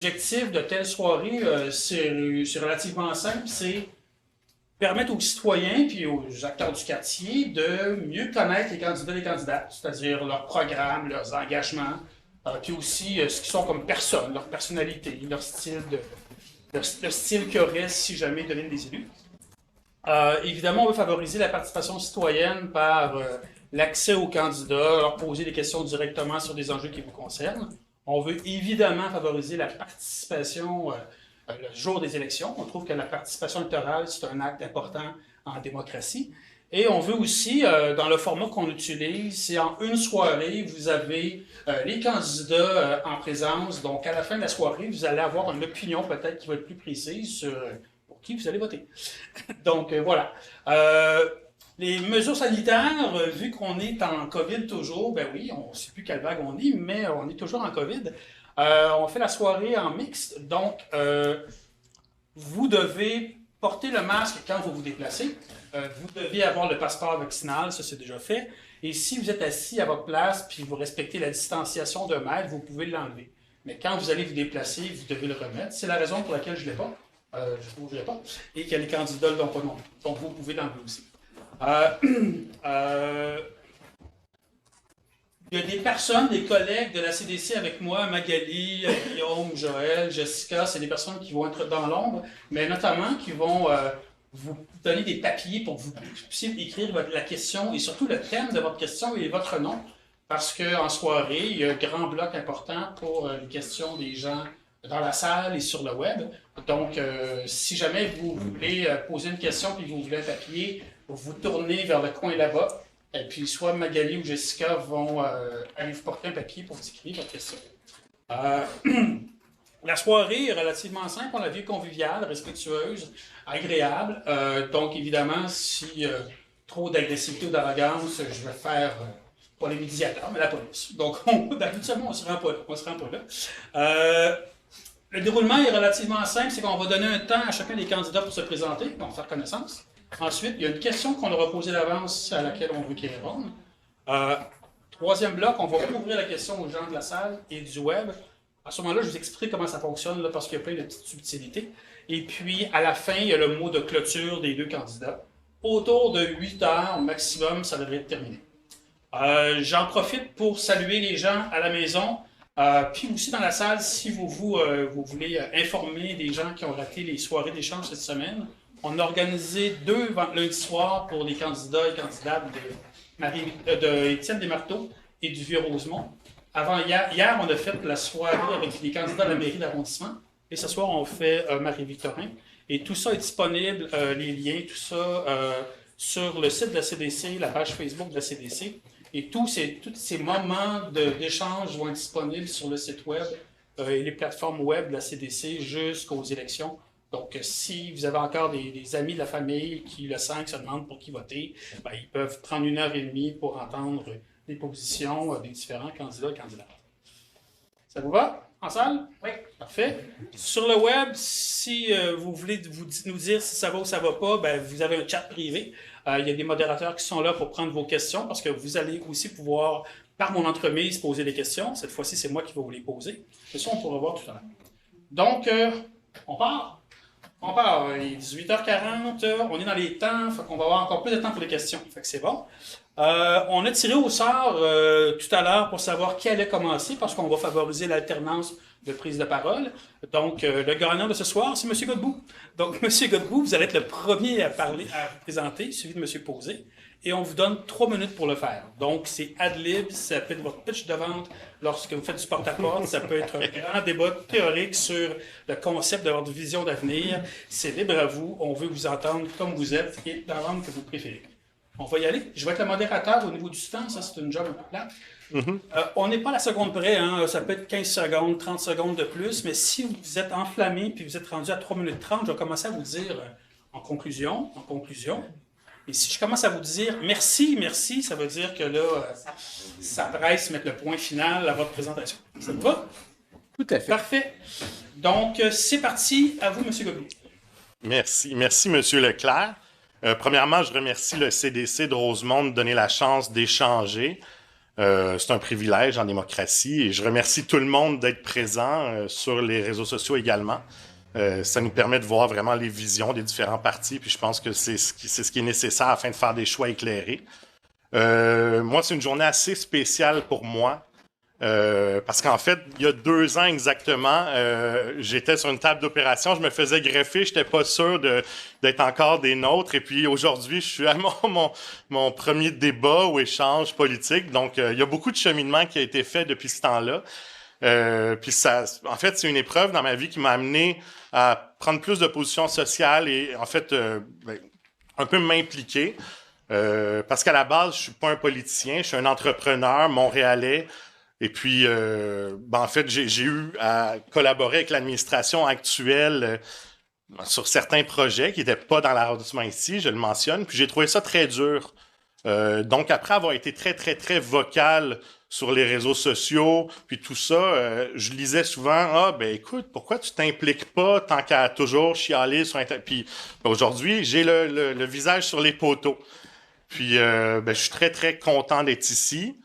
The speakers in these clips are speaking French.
L'objectif de telle soirée, c'est relativement simple, c'est permettre aux citoyens puis aux acteurs du quartier de mieux connaître les candidats et les candidates, c'est-à-dire leur programme, leurs engagements, puis aussi ce qu'ils sont comme personnes, leur personnalité, leur style le style qu'ils auraient si jamais ils deviennent des élus. Évidemment, on veut favoriser la participation citoyenne par l'accès aux candidats, leur poser des questions directement sur des enjeux qui vous concernent. On veut évidemment favoriser la participation le jour des élections. On trouve que la participation électorale, c'est un acte important en démocratie. Et on veut aussi, dans le format qu'on utilise, c'est en une soirée, vous avez les candidats en présence. Donc, à la fin de la soirée, vous allez avoir une opinion peut-être qui va être plus précise sur pour qui vous allez voter. Donc, voilà. Les mesures sanitaires, vu qu'on est en COVID toujours, ben oui, on ne sait plus quelle vague on est, mais on est toujours en COVID. On fait la soirée en mixte, donc vous devez porter le masque quand vous vous déplacez. Vous devez avoir le passeport vaccinal, ça c'est déjà fait. Et si vous êtes assis à votre place puis vous respectez la distanciation d'un mètre, vous pouvez l'enlever. Mais quand vous allez vous déplacer, vous devez le remettre. C'est la raison pour laquelle je ne l'ai pas. Je ne l'ai pas. Et que les candidats ne l'ont pas non plus. Donc vous pouvez l'enlever aussi. Il y a des personnes, des collègues de la CDC avec moi, Magali, Guillaume, Joël, Jessica, c'est des personnes qui vont être dans l'ombre, mais notamment qui vont vous donner des papiers pour que vous puissiez écrire la question et surtout le thème de votre question et votre nom, parce qu'en soirée, il y a un grand bloc important pour les questions des gens dans la salle et sur le web. Donc, si jamais vous voulez poser une question et vous voulez un papier, vous tournez vers le coin là-bas. Et puis, soit Magali ou Jessica vont aller vous porter un papier pour vous écrire votre question. La soirée est relativement simple. On la vie conviviale, respectueuse, agréable. Donc, évidemment, si trop d'agressivité ou d'arrogance, je vais faire pas les médiateurs, mais la police. Donc, habituellement, on ne se rend pas là. On se rend pas là. Le déroulement est relativement simple. C'est qu'on va donner un temps à chacun des candidats pour se présenter, pour faire connaissance. Ensuite, il y a une question qu'on aura posée d'avance à laquelle on veut qu'ils répondent. Troisième bloc, on va ouvrir la question aux gens de la salle et du web. À ce moment-là, je vous explique comment ça fonctionne, là, parce qu'il y a plein de petites subtilités. Et puis, à la fin, il y a le mot de clôture des deux candidats. Autour de 8 heures au maximum, ça devrait être terminé. J'en profite pour saluer les gens à la maison, puis aussi dans la salle, si vous voulez informer des gens qui ont raté les soirées d'échange cette semaine. On a organisé 2 lundi soir pour les candidats et candidates de Étienne Desmarteaux et du Vieux-Rosemont. Avant hier, on a fait la soirée avec les candidats de la mairie d'arrondissement. Et ce soir, on fait Marie-Victorin. Et tout ça est disponible, les liens, tout ça, sur le site de la CDC, la page Facebook de la CDC. Et tous ces moments d'échange vont être disponibles sur le site web et les plateformes web de la CDC jusqu'aux élections. Donc, si vous avez encore des amis de la famille qui, le 5, se demandent pour qui voter, ben, ils peuvent prendre 1h30 pour entendre les positions des différents candidats et candidates. Ça vous va? En salle? Oui. Parfait. Sur le web, si vous voulez nous dire si ça va ou ça va pas, ben, vous avez un chat privé. Il y a des modérateurs qui sont là pour prendre vos questions parce que vous allez aussi pouvoir, par mon entremise, poser des questions. Cette fois-ci, c'est moi qui vais vous les poser. C'est ça, on pourra voir tout à l'heure. Donc, on part. On part, il est 18h40, on est dans les temps, fait qu'on va avoir encore plus de temps pour les questions. Fait que c'est bon. On a tiré au sort tout à l'heure pour savoir qui allait commencer parce qu'on va favoriser l'alternance de prise de parole. Donc, le gagnant de ce soir, c'est M. Godbout. Donc, M. Godbout, vous allez être le premier à parler, à vous présenter, suivi de M. Posé. Et on vous donne 3 minutes pour le faire. Donc, c'est ad lib, ça peut être votre pitch de vente lorsque vous faites du porte-à-porte, ça peut être un grand débat théorique sur le concept de votre vision d'avenir. C'est libre à vous, on veut vous entendre comme vous êtes et dans l'angle que vous préférez. On va y aller. Je vais être le modérateur au niveau du temps, ça c'est une job un peu plate. On n'est pas à la seconde près, hein. Ça peut être 15 secondes, 30 secondes de plus, mais si vous êtes enflammé puis vous êtes rendu à 3 minutes 30, je vais commencer à vous dire en conclusion. Et si je commence à vous dire merci, ça veut dire que là, ça presse mettre le point final à votre présentation. Ça vous va? Tout à fait. Parfait. Donc, c'est parti. À vous, M. Godbout. Merci, M. Leclerc. Premièrement, je remercie le CDC de Rosemont de donner la chance d'échanger. C'est un privilège en démocratie et je remercie tout le monde d'être présent sur les réseaux sociaux également. Ça nous permet de voir vraiment les visions des différents partis, puis je pense que c'est ce qui est nécessaire afin de faire des choix éclairés. Moi, c'est une journée assez spéciale pour moi. Parce qu'en fait, il y a 2 ans exactement, j'étais sur une table d'opération, je me faisais greffer, j'étais pas sûr d'être encore des nôtres. Et puis aujourd'hui, je suis à mon premier débat ou échange politique. Donc, il y a beaucoup de cheminement qui a été fait depuis ce temps-là. Puis ça, en fait, c'est une épreuve dans ma vie qui m'a amené à prendre plus de positions sociales et en fait, un peu m'impliquer. Parce qu'à la base, je suis pas un politicien, je suis un entrepreneur montréalais. Et puis, en fait, j'ai eu à collaborer avec l'administration actuelle sur certains projets qui n'étaient pas dans l'arrondissement ici, je le mentionne, puis j'ai trouvé ça très dur. Donc, après avoir été très, très, très vocal sur les réseaux sociaux, puis tout ça, je lisais souvent, « Ah, ben écoute, pourquoi tu t'impliques pas tant qu'à toujours chialer sur Internet? » Puis aujourd'hui, j'ai le visage sur les poteaux. Puis, je suis très, très content d'être ici.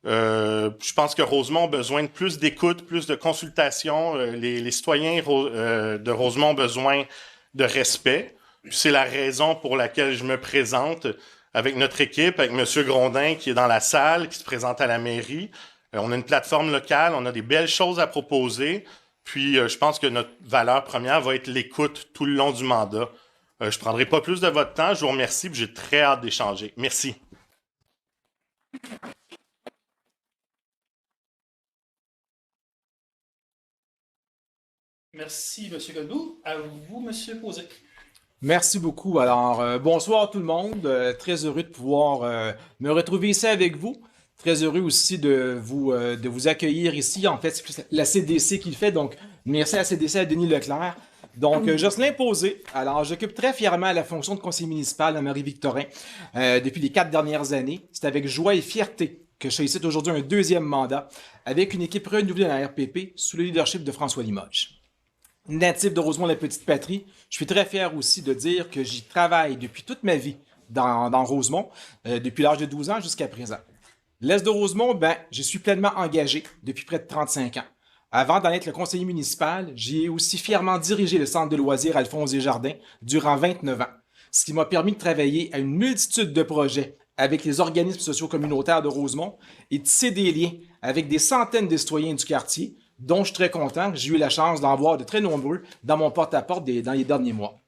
Je pense que Rosemont a besoin de plus d'écoute, plus de consultation. Les citoyens de Rosemont ont besoin de respect. C'est la raison pour laquelle je me présente avec notre équipe, avec M. Grondin qui est dans la salle, qui se présente à la mairie. On a une plateforme locale, on a des belles choses à proposer. Puis je pense que notre valeur première va être l'écoute tout le long du mandat. Je ne prendrai pas plus de votre temps. Je vous remercie et j'ai très hâte d'échanger. Merci. Merci, M. Godbout. À vous, M. Posé. Merci beaucoup. Alors, bonsoir tout le monde. Très heureux de pouvoir me retrouver ici avec vous. Très heureux aussi de vous accueillir ici. En fait, c'est plus la CDC qui le fait. Donc, merci à la CDC, à Denis Leclerc. Donc, Jocelyn Posé. Alors, j'occupe très fièrement la fonction de conseiller municipal à Marie-Victorin depuis les 4 dernières années. C'est avec joie et fierté que je sollicite aujourd'hui un 2e mandat avec une équipe renouvelée dans la RPP sous le leadership de François Limoges. Natif de Rosemont-la-Petite-Patrie, je suis très fier aussi de dire que j'y travaille depuis toute ma vie dans Rosemont, depuis l'âge de 12 ans jusqu'à présent. L'Est de Rosemont, je suis pleinement engagé depuis près de 35 ans. Avant d'en être le conseiller municipal, j'ai aussi fièrement dirigé le centre de loisirs Alphonse Desjardins durant 29 ans, ce qui m'a permis de travailler à une multitude de projets avec les organismes sociaux communautaires de Rosemont et tisser des liens avec des centaines de citoyens du quartier, dont je suis très content. J'ai eu la chance d'en voir de très nombreux dans mon porte-à-porte dans les derniers mois.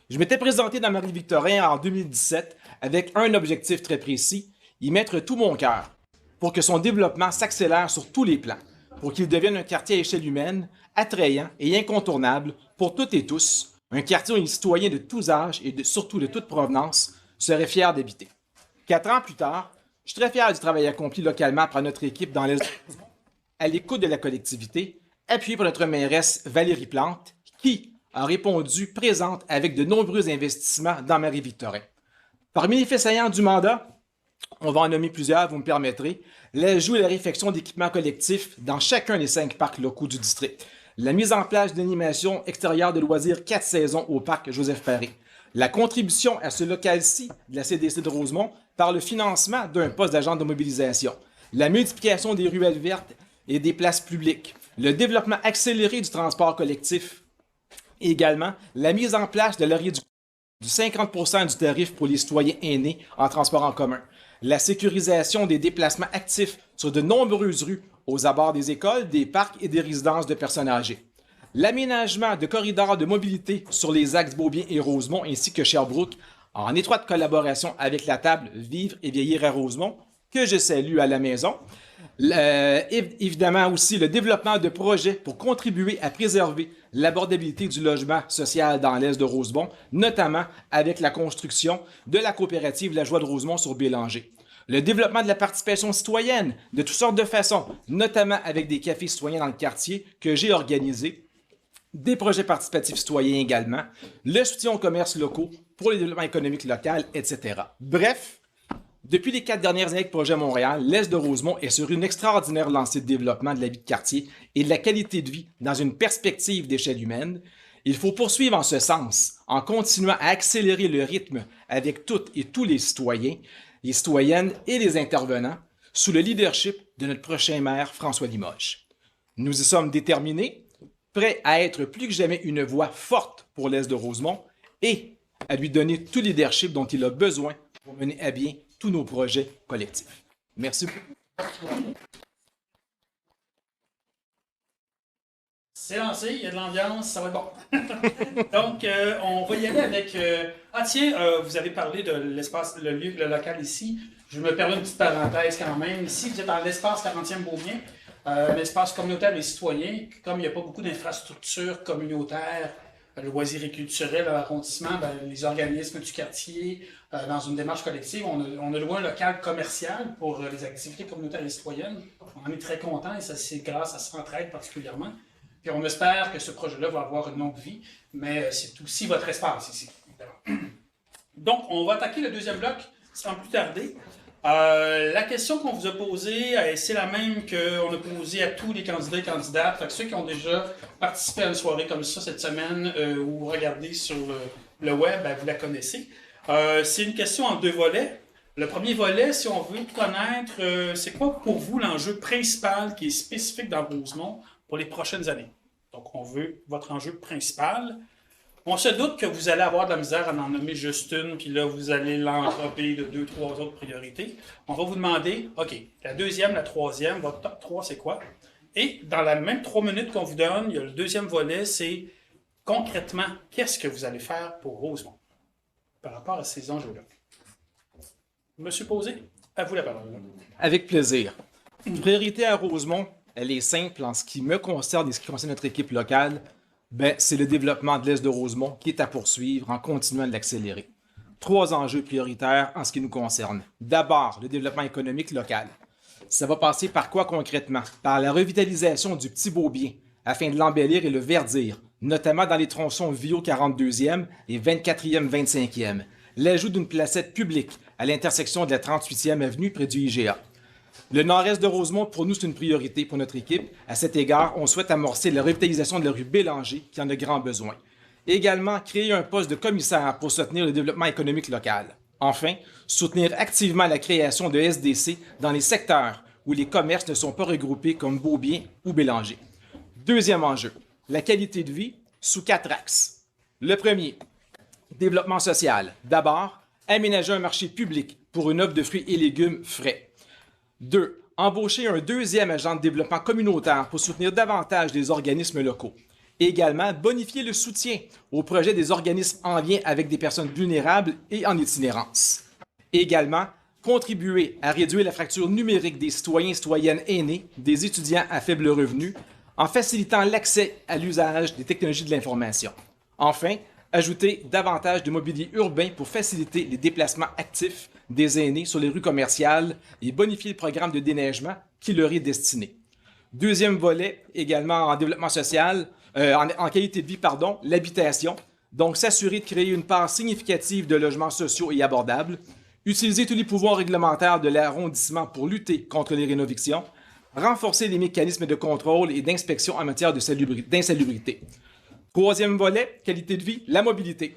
Je m'étais présenté dans Marie-Victorin en 2017 avec un objectif très précis, y mettre tout mon cœur pour que son développement s'accélère sur tous les plans, pour qu'il devienne un quartier à échelle humaine, attrayant et incontournable pour toutes et tous, un quartier où les citoyens de tous âges et surtout de toute provenance seraient fiers d'habiter. 4 ans plus tard, je suis très fier du travail accompli localement par notre équipe dans l'Est à l'écoute de la collectivité, appuyée par notre mairesse Valérie Plante, qui a répondu présente avec de nombreux investissements dans Marie-Victorin. Parmi les faits saillants du mandat, on va en nommer plusieurs, vous me permettrez, l'ajout et la réfection d'équipements collectifs dans chacun des 5 parcs locaux du district, la mise en place d'animation extérieure de loisirs 4 saisons au parc Joseph-Paré, la contribution à ce local-ci de la CDC de Rosemont par le financement d'un poste d'agent de mobilisation, la multiplication des ruelles vertes et des places publiques, le développement accéléré du transport collectif, et également la mise en place de la réduction du 50% du tarif pour les citoyens aînés en transport en commun, la sécurisation des déplacements actifs sur de nombreuses rues aux abords des écoles, des parcs et des résidences de personnes âgées, l'aménagement de corridors de mobilité sur les axes Beaubien et Rosemont ainsi que Sherbrooke, en étroite collaboration avec la table Vivre et vieillir à Rosemont, que je salue à la maison. Évidemment aussi le développement de projets pour contribuer à préserver l'abordabilité du logement social dans l'Est de Rosemont, notamment avec la construction de la coopérative La Joie de Rosemont sur Bélanger. Le développement de la participation citoyenne de toutes sortes de façons, notamment avec des cafés citoyens dans le quartier que j'ai organisés, des projets participatifs citoyens également, le soutien aux commerces locaux pour le développement économique local, etc. Bref, depuis les 4 dernières années avec Projet Montréal, l'Est de Rosemont est sur une extraordinaire lancée de développement de la vie de quartier et de la qualité de vie dans une perspective d'échelle humaine. Il faut poursuivre en ce sens, en continuant à accélérer le rythme avec toutes et tous les citoyens, les citoyennes et les intervenants, sous le leadership de notre prochain maire, François Limoges. Nous y sommes déterminés, prêts à être plus que jamais une voix forte pour l'Est de Rosemont et à lui donner tout leadership dont il a besoin pour mener à bien tous nos projets collectifs. Merci beaucoup. C'est lancé, il y a de l'ambiance, ça va être bon. Donc, on va y aller avec... Ah tiens, vous avez parlé de l'espace, le local ici. Je me permets une petite parenthèse quand même. Ici, vous êtes dans l'espace 40e Beaubien, l'espace communautaire des citoyens. Comme il n'y a pas beaucoup d'infrastructures communautaires, loisirs et culturels à l'arrondissement, les organismes du quartier, dans une démarche collective, on a loué un local commercial pour les activités communautaires et citoyennes. On en est très contents et ça, c'est grâce à Centraide particulièrement. Puis on espère que ce projet-là va avoir une longue vie, mais c'est aussi votre espace ici, évidemment. Donc, on va attaquer le deuxième bloc sans plus tarder. La question qu'on vous a posée, c'est la même qu'on a posée à tous les candidats et candidates. Fait que ceux qui ont déjà participé à une soirée comme ça cette semaine ou regardé sur le web, vous la connaissez. C'est une question en deux volets. Le premier volet, si on veut connaître, c'est quoi pour vous l'enjeu principal qui est spécifique dans Rosemont pour les prochaines années? Donc, on veut votre enjeu principal. On se doute que vous allez avoir de la misère à en nommer juste une, puis là, vous allez l'envelopper de 2, 3 autres priorités. On va vous demander, OK, la deuxième, la troisième, votre top 3, c'est quoi? Et dans la même 3 minutes qu'on vous donne, il y a le deuxième volet, c'est concrètement, qu'est-ce que vous allez faire pour Rosemont par rapport à ces enjeux-là? Monsieur Posé, à vous la parole. Avec plaisir. Priorité à Rosemont, elle est simple en ce qui me concerne et ce qui concerne notre équipe locale. C'est le développement de l'Est de Rosemont qui est à poursuivre en continuant de l'accélérer. 3 enjeux prioritaires en ce qui nous concerne. D'abord, le développement économique local. Ça va passer par quoi concrètement? Par la revitalisation du Petit Beaubien, afin de l'embellir et le verdir, notamment dans les tronçons Viau 42e et 24e, 25e. L'ajout d'une placette publique à l'intersection de la 38e avenue près du IGA. Le nord-est de Rosemont, pour nous, c'est une priorité pour notre équipe. À cet égard, on souhaite amorcer la revitalisation de la rue Bélanger, qui en a grand besoin. Également, créer un poste de commissaire pour soutenir le développement économique local. Enfin, soutenir activement la création de SDC dans les secteurs où les commerces ne sont pas regroupés comme Beaubien ou Bélanger. Deuxième enjeu, la qualité de vie sous 4 axes. Le premier, développement social. D'abord, aménager un marché public pour une offre de fruits et légumes frais. 2. Embaucher un deuxième agent de développement communautaire pour soutenir davantage les organismes locaux. Également, bonifier le soutien aux projets des organismes en lien avec des personnes vulnérables et en itinérance. Également, contribuer à réduire la fracture numérique des citoyens et citoyennes aînés, des étudiants à faible revenu, en facilitant l'accès à l'usage des technologies de l'information. Enfin, ajouter davantage de mobilier urbain pour faciliter les déplacements actifs des aînés sur les rues commerciales et bonifier le programme de déneigement qui leur est destiné. Deuxième volet, également en développement social, en qualité de vie, l'habitation. Donc, s'assurer de créer une part significative de logements sociaux et abordables, utiliser tous les pouvoirs réglementaires de l'arrondissement pour lutter contre les rénovictions, renforcer les mécanismes de contrôle et d'inspection en matière d'insalubrité. Troisième volet, qualité de vie, la mobilité.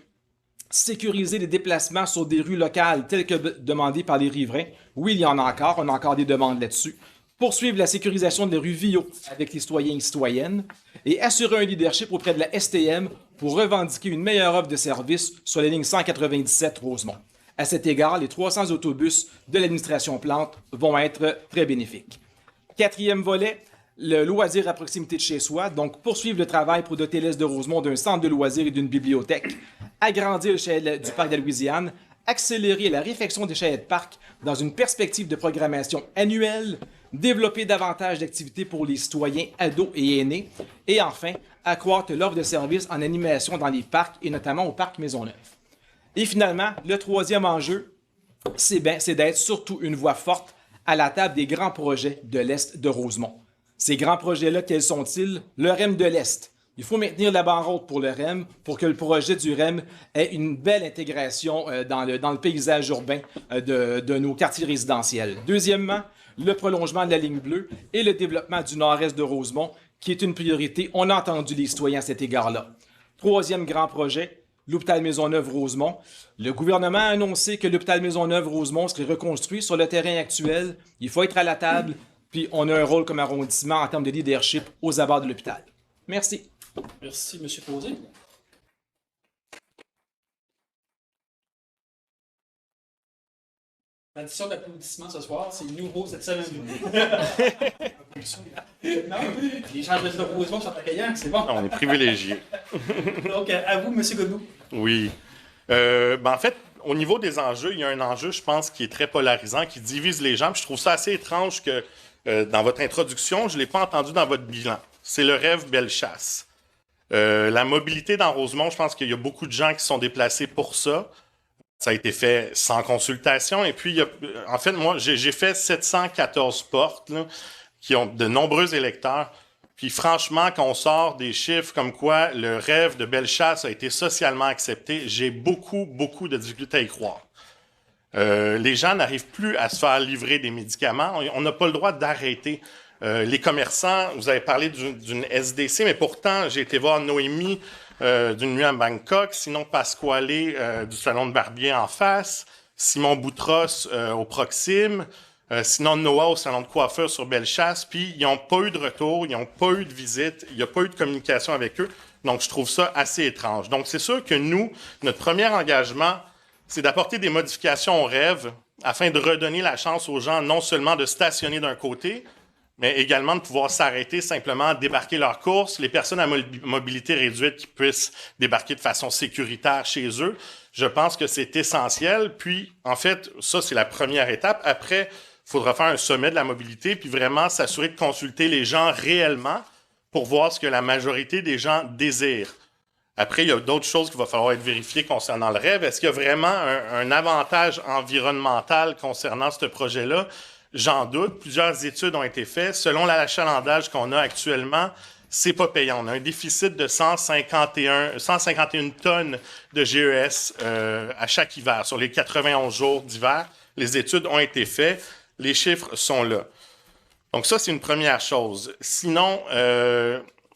Sécuriser les déplacements sur des rues locales telles que demandées par les riverains. Oui, il y en a encore, on a encore des demandes là-dessus. Poursuivre la sécurisation de la rue Viau avec les citoyens et citoyennes et assurer un leadership auprès de la STM pour revendiquer une meilleure offre de services sur la ligne 197 Rosemont. À cet égard, les 300 autobus de l'administration Plante vont être très bénéfiques. Quatrième volet, le loisir à proximité de chez soi, donc poursuivre le travail pour doter l'Est de Rosemont d'un centre de loisirs et d'une bibliothèque, agrandir le chalet du parc de la Louisiane, accélérer la réfection des chalets de parc dans une perspective de programmation annuelle, développer davantage d'activités pour les citoyens, ados et aînés, et enfin, accroître l'offre de services en animation dans les parcs et notamment au parc Maisonneuve. Et finalement, le troisième enjeu, c'est d'être surtout une voix forte à la table des grands projets de l'Est de Rosemont. Ces grands projets-là, quels sont-ils? Le REM de l'Est. Il faut maintenir la barre haute pour le REM pour que le projet du REM ait une belle intégration dans le paysage urbain de nos quartiers résidentiels. Deuxièmement, le prolongement de la ligne bleue et le développement du nord-est de Rosemont, qui est une priorité. On a entendu les citoyens à cet égard-là. Troisième grand projet, l'hôpital Maisonneuve-Rosemont. Le gouvernement a annoncé que l'hôpital Maisonneuve-Rosemont serait reconstruit sur le terrain actuel. Il faut être à la table, puis on a un rôle comme arrondissement en termes de leadership aux abords de l'hôpital. Merci. Merci, M. Posé. L'addition d'applaudissements ce soir, c'est nouveau cette semaine. Non, les gens de l'opposition sont accueillants, c'est bon. On est privilégiés. Donc, à vous, M. Godbout. Oui. En fait, au niveau des enjeux, il y a un enjeu, je pense, qui est très polarisant, qui divise les gens. Puis je trouve ça assez étrange que dans votre introduction, je ne l'ai pas entendu dans votre bilan. C'est le rêve Bellechasse. La mobilité dans Rosemont, je pense qu'il y a beaucoup de gens qui sont déplacés pour ça. Ça a été fait sans consultation. Et puis, en fait, moi, j'ai fait 714 portes là, qui ont de nombreux électeurs. Puis franchement, quand on sort des chiffres comme quoi le rêve de Bellechasse a été socialement accepté, j'ai beaucoup de difficultés à y croire. Les gens n'arrivent plus à se faire livrer des médicaments. On n'a pas le droit d'arrêter. Les commerçants, vous avez parlé d'une SDC, mais pourtant, j'ai été voir Noémie d'une nuit à Bangkok, sinon Pasquale du salon de barbier en face, Simon Boutros au Proxime, sinon Noah au salon de coiffeur sur Bellechasse, puis ils n'ont pas eu de retour, ils n'ont pas eu de visite, il n'y a pas eu de communication avec eux, donc je trouve ça assez étrange. Donc c'est sûr que nous, notre premier engagement, c'est d'apporter des modifications au rêve afin de redonner la chance aux gens non seulement de stationner d'un côté, mais également de pouvoir s'arrêter, simplement débarquer leur course, les personnes à mobilité réduite qui puissent débarquer de façon sécuritaire chez eux. Je pense que c'est essentiel. Puis, en fait, ça, c'est la première étape. Après, il faudra faire un sommet de la mobilité, puis vraiment s'assurer de consulter les gens réellement pour voir ce que la majorité des gens désirent. Après, il y a d'autres choses qu'il va falloir être vérifiées concernant le rêve. Est-ce qu'il y a vraiment un avantage environnemental concernant ce projet-là? J'en doute. Plusieurs études ont été faites. Selon l'achalandage qu'on a actuellement, c'est pas payant. On a un déficit de 151 tonnes de GES à chaque hiver. Sur les 91 jours d'hiver, les études ont été faites. Les chiffres sont là. Donc ça, c'est une première chose. Sinon,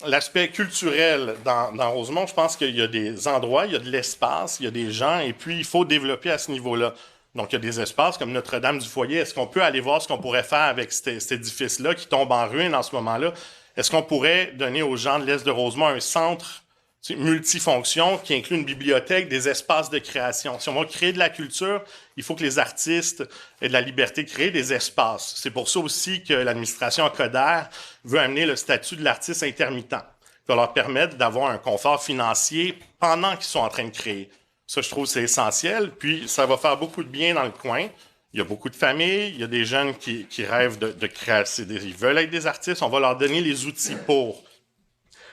l'aspect culturel dans Rosemont, je pense qu'il y a des endroits, il y a de l'espace, il y a des gens, et puis il faut développer à ce niveau-là. Donc, il y a des espaces comme Notre-Dame-du-Foyer. Est-ce qu'on peut aller voir ce qu'on pourrait faire avec cet édifice-là qui tombe en ruine en ce moment-là? Est-ce qu'on pourrait donner aux gens de l'Est de Rosemont un centre multifonction qui inclut une bibliothèque, des espaces de création? Si on va créer de la culture, il faut que les artistes aient de la liberté de créer des espaces. C'est pour ça aussi que l'administration Coder veut amener le statut de l'artiste intermittent, qui va leur permettre d'avoir un confort financier pendant qu'ils sont en train de créer. Ça, je trouve, c'est essentiel. Puis, ça va faire beaucoup de bien dans le coin. Il y a beaucoup de familles, il y a des jeunes qui rêvent de créer, ils veulent être des artistes, on va leur donner les outils pour.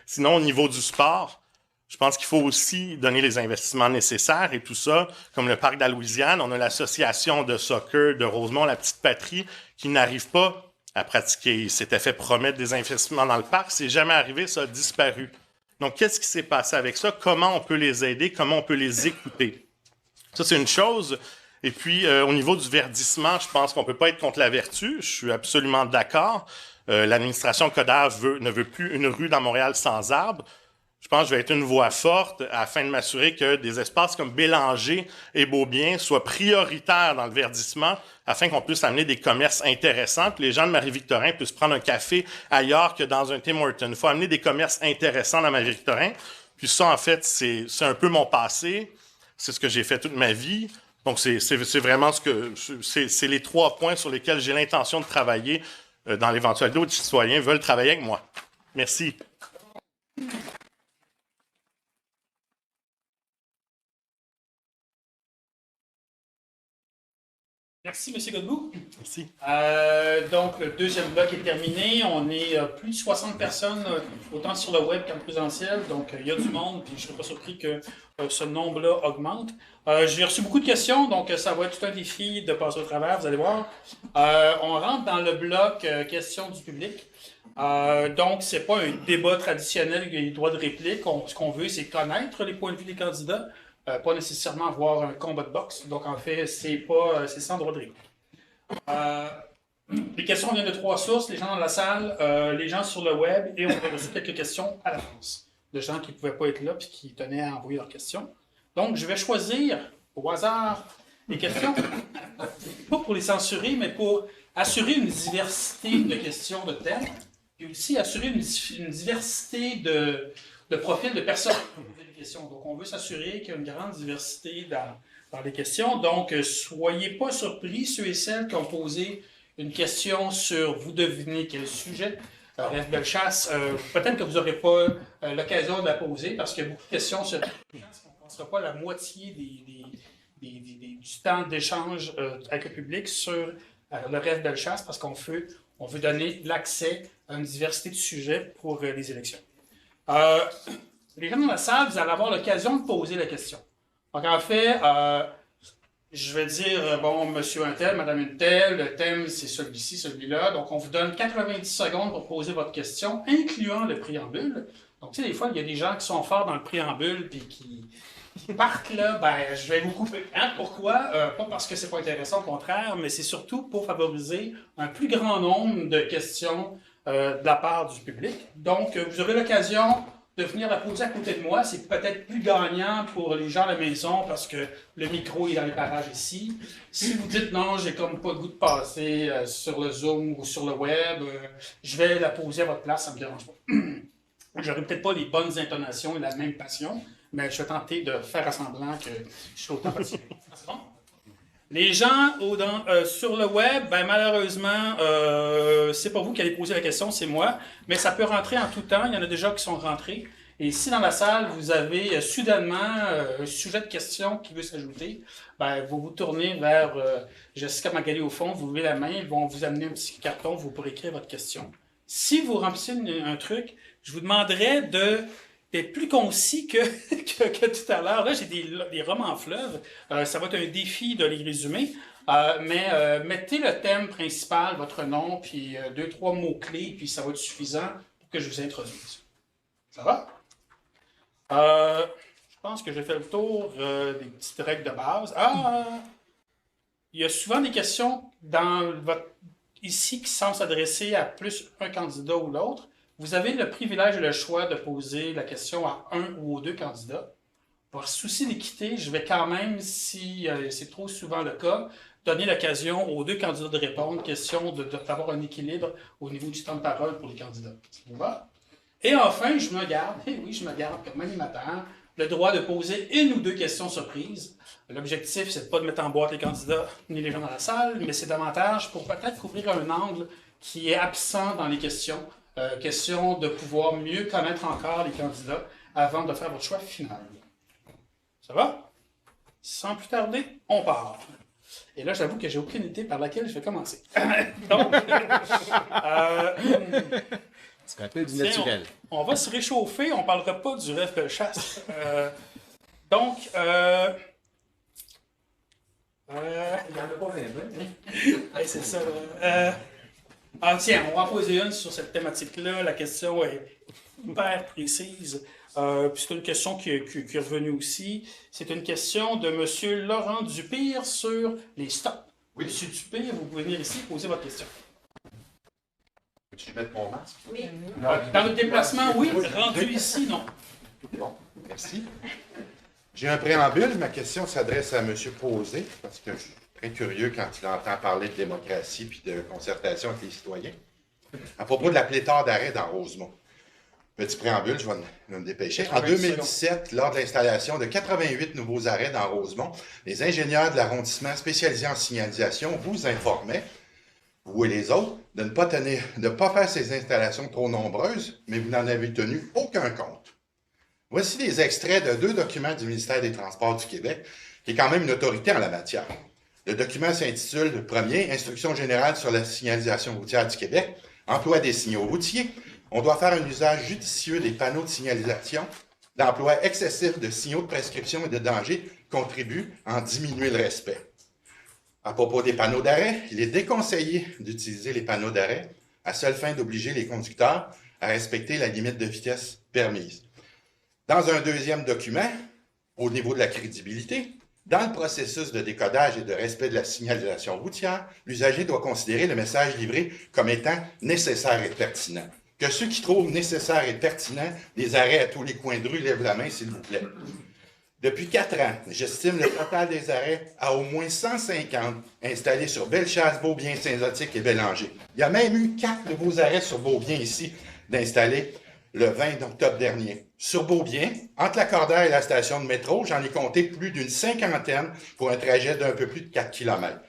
Sinon, au niveau du sport, je pense qu'il faut aussi donner les investissements nécessaires et tout ça. Comme le parc de la Louisiane, on a l'association de soccer de Rosemont, la petite patrie, qui n'arrive pas à pratiquer. Il s'était fait promettre des investissements dans le parc, c'est jamais arrivé, ça a disparu. Donc, qu'est-ce qui s'est passé avec ça? Comment on peut les aider? Comment on peut les écouter? Ça, c'est une chose. Et puis, au niveau du verdissement, je pense qu'on ne peut pas être contre la vertu. Je suis absolument d'accord. L'administration Coder ne veut plus une rue dans Montréal sans arbres. Je pense que je vais être une voix forte afin de m'assurer que des espaces comme Bélanger et Beaubien soient prioritaires dans le verdissement afin qu'on puisse amener des commerces intéressants, que les gens de Marie-Victorin puissent prendre un café ailleurs que dans un Tim Hortons. Il faut amener des commerces intéressants dans Marie-Victorin. Puis ça, en fait, c'est un peu mon passé. C'est ce que j'ai fait toute ma vie. Donc, c'est vraiment c'est les 3 points sur lesquels j'ai l'intention de travailler dans l'éventualité où les citoyens veulent travailler avec moi. Merci. Merci, M. Godbout. Merci. Donc, le deuxième bloc est terminé. On est plus de 60 personnes, autant sur le web qu'en présentiel. Donc, il y a du monde, puis je ne serais pas surpris que ce nombre-là augmente. J'ai reçu beaucoup de questions, donc ça va être tout un défi de passer au travers, vous allez voir. On rentre dans le bloc questions du public. Donc, ce n'est pas un débat traditionnel, il y a des droits de réplique. Ce qu'on veut, c'est connaître les points de vue des candidats. Pas nécessairement avoir un combat de boxe. Donc, en fait, c'est sans droit de réplique. Les questions viennent de 3 sources, les gens dans la salle, les gens sur le web, et on a reçu quelques questions à l'avance de gens qui ne pouvaient pas être là et qui tenaient à envoyer leurs questions. Donc, je vais choisir au hasard les questions, pas pour les censurer, mais pour assurer une diversité de questions, de thèmes, et aussi assurer une diversité de profils de personnes qui vont poser des questions. Donc, on veut s'assurer qu'il y a une grande diversité dans les questions. Donc, soyez pas surpris, ceux et celles qui ont posé une question sur vous devinez quel sujet. Rêve Bellechasse, peut-être que vous n'aurez pas l'occasion de la poser parce qu'il y a beaucoup de questions sur on ne passera pas la moitié du temps d'échange avec le public sur le Rêve Bellechasse parce qu'on veut donner l'accès à une diversité de sujets pour les élections. Les gens dans la salle, vous allez avoir l'occasion de poser la question. Donc, en fait, je vais dire, bon, monsieur un tel, madame une telle, le thème c'est celui-ci, celui-là. Donc, on vous donne 90 secondes pour poser votre question, incluant le préambule. Donc, tu sais, des fois, il y a des gens qui sont forts dans le préambule puis qui partent là, ben, je vais vous couper. Hein? Pourquoi? Pas parce que c'est pas intéressant, au contraire, mais c'est surtout pour favoriser un plus grand nombre de questions de la part du public. Donc, vous aurez l'occasion de venir la poser à côté de moi. C'est peut-être plus gagnant pour les gens à la maison parce que le micro est dans les parages ici. Si vous dites non, j'ai comme pas le goût de passer sur le Zoom ou sur le web, je vais la poser à votre place, ça me dérange pas. J'aurai peut-être pas les bonnes intonations et la même passion, mais je vais tenter de faire semblant que je suis autant passionné. C'est bon? Les gens sur le web, ben, malheureusement, c'est pas vous qui allez poser la question, c'est moi. Mais ça peut rentrer en tout temps. Il y en a déjà qui sont rentrés. Et si dans la salle, vous avez soudainement un sujet de question qui veut s'ajouter, ben, vous vous tournez vers Jessica Magali au fond, vous levez la main, ils vont vous amener un petit carton, vous pourrez écrire votre question. Si vous remplissez un truc, je vous demanderais d'être plus concis que tout à l'heure. Là, j'ai des romans fleuves. Ça va être un défi de les résumer. Mais mettez le thème principal, votre nom, puis 2-3 mots-clés, puis ça va être suffisant pour que je vous introduise. Ça va? Je pense que j'ai fait le tour des petites règles de base. Il y a souvent des questions ici qui semblent s'adresser à plus un candidat ou l'autre. Vous avez le privilège et le choix de poser la question à un ou aux deux candidats. Par souci d'équité, je vais quand même, si c'est trop souvent le cas, donner l'occasion aux deux candidats de répondre, question d'avoir un équilibre au niveau du temps de parole pour les candidats. Ça vous va? Et enfin, je me garde comme animateur, le droit de poser une ou deux questions surprises. L'objectif, c'est pas de mettre en boîte les candidats ni les gens dans la salle, mais c'est davantage pour peut-être couvrir un angle qui est absent dans les questions. Question de pouvoir mieux connaître encore les candidats avant de faire votre choix final. Ça va? Sans plus tarder, on part. Et là, j'avoue que j'ai aucune idée par laquelle je vais commencer. Donc, ce qu'on appelle du naturel. On va se réchauffer, on ne parlera pas du rêve de chasse. Donc, il n'y en a pas même. C'est ça. Tiens, on va en poser une sur cette thématique-là. La question est hyper précise. Puis c'est une question qui est revenue aussi. C'est une question de M. Laurent Dupire sur les stops. Oui. M. Dupire, vous pouvez venir ici et poser votre question. Peux-tu mettre mon masque? Oui. Dans le déplacement, oui. Rendu ici, non. Bon, merci. J'ai un préambule. Ma question s'adresse à M. Posé, parce que je suis très curieux quand il entend parler de démocratie et de concertation avec les citoyens. À propos de la pléthore d'arrêts dans Rosemont. Petit préambule, je vais me dépêcher. En 2017, lors de l'installation de 88 nouveaux arrêts dans Rosemont, les ingénieurs de l'arrondissement spécialisés en signalisation vous informaient, vous et les autres, de ne pas faire ces installations trop nombreuses, mais vous n'en avez tenu aucun compte. Voici des extraits de 2 documents du ministère des Transports du Québec, qui est quand même une autorité en la matière. Le document s'intitule, le premier, Instruction générale sur la signalisation routière du Québec, emploi des signaux routiers. On doit faire un usage judicieux des panneaux de signalisation. L'emploi excessif de signaux de prescription et de danger contribue à en diminuer le respect. À propos des panneaux d'arrêt, il est déconseillé d'utiliser les panneaux d'arrêt à seule fin d'obliger les conducteurs à respecter la limite de vitesse permise. Dans un deuxième document, au niveau de la crédibilité, dans le processus de décodage et de respect de la signalisation routière, l'usager doit considérer le message livré comme étant nécessaire et pertinent. Que ceux qui trouvent nécessaire et pertinent des arrêts à tous les coins de rue lèvent la main, s'il vous plaît. Depuis 4 ans, j'estime le total des arrêts à au moins 150 installés sur Bellechasse, Beaubien, Saint-Zotique et Bélanger. Il y a même eu 4 nouveaux arrêts sur Beaubien ici d'installer le 20 octobre dernier. Sur Beaubien, entre la Cordaire et la station de métro, j'en ai compté plus d'une cinquantaine pour un trajet d'un peu plus de 4 km.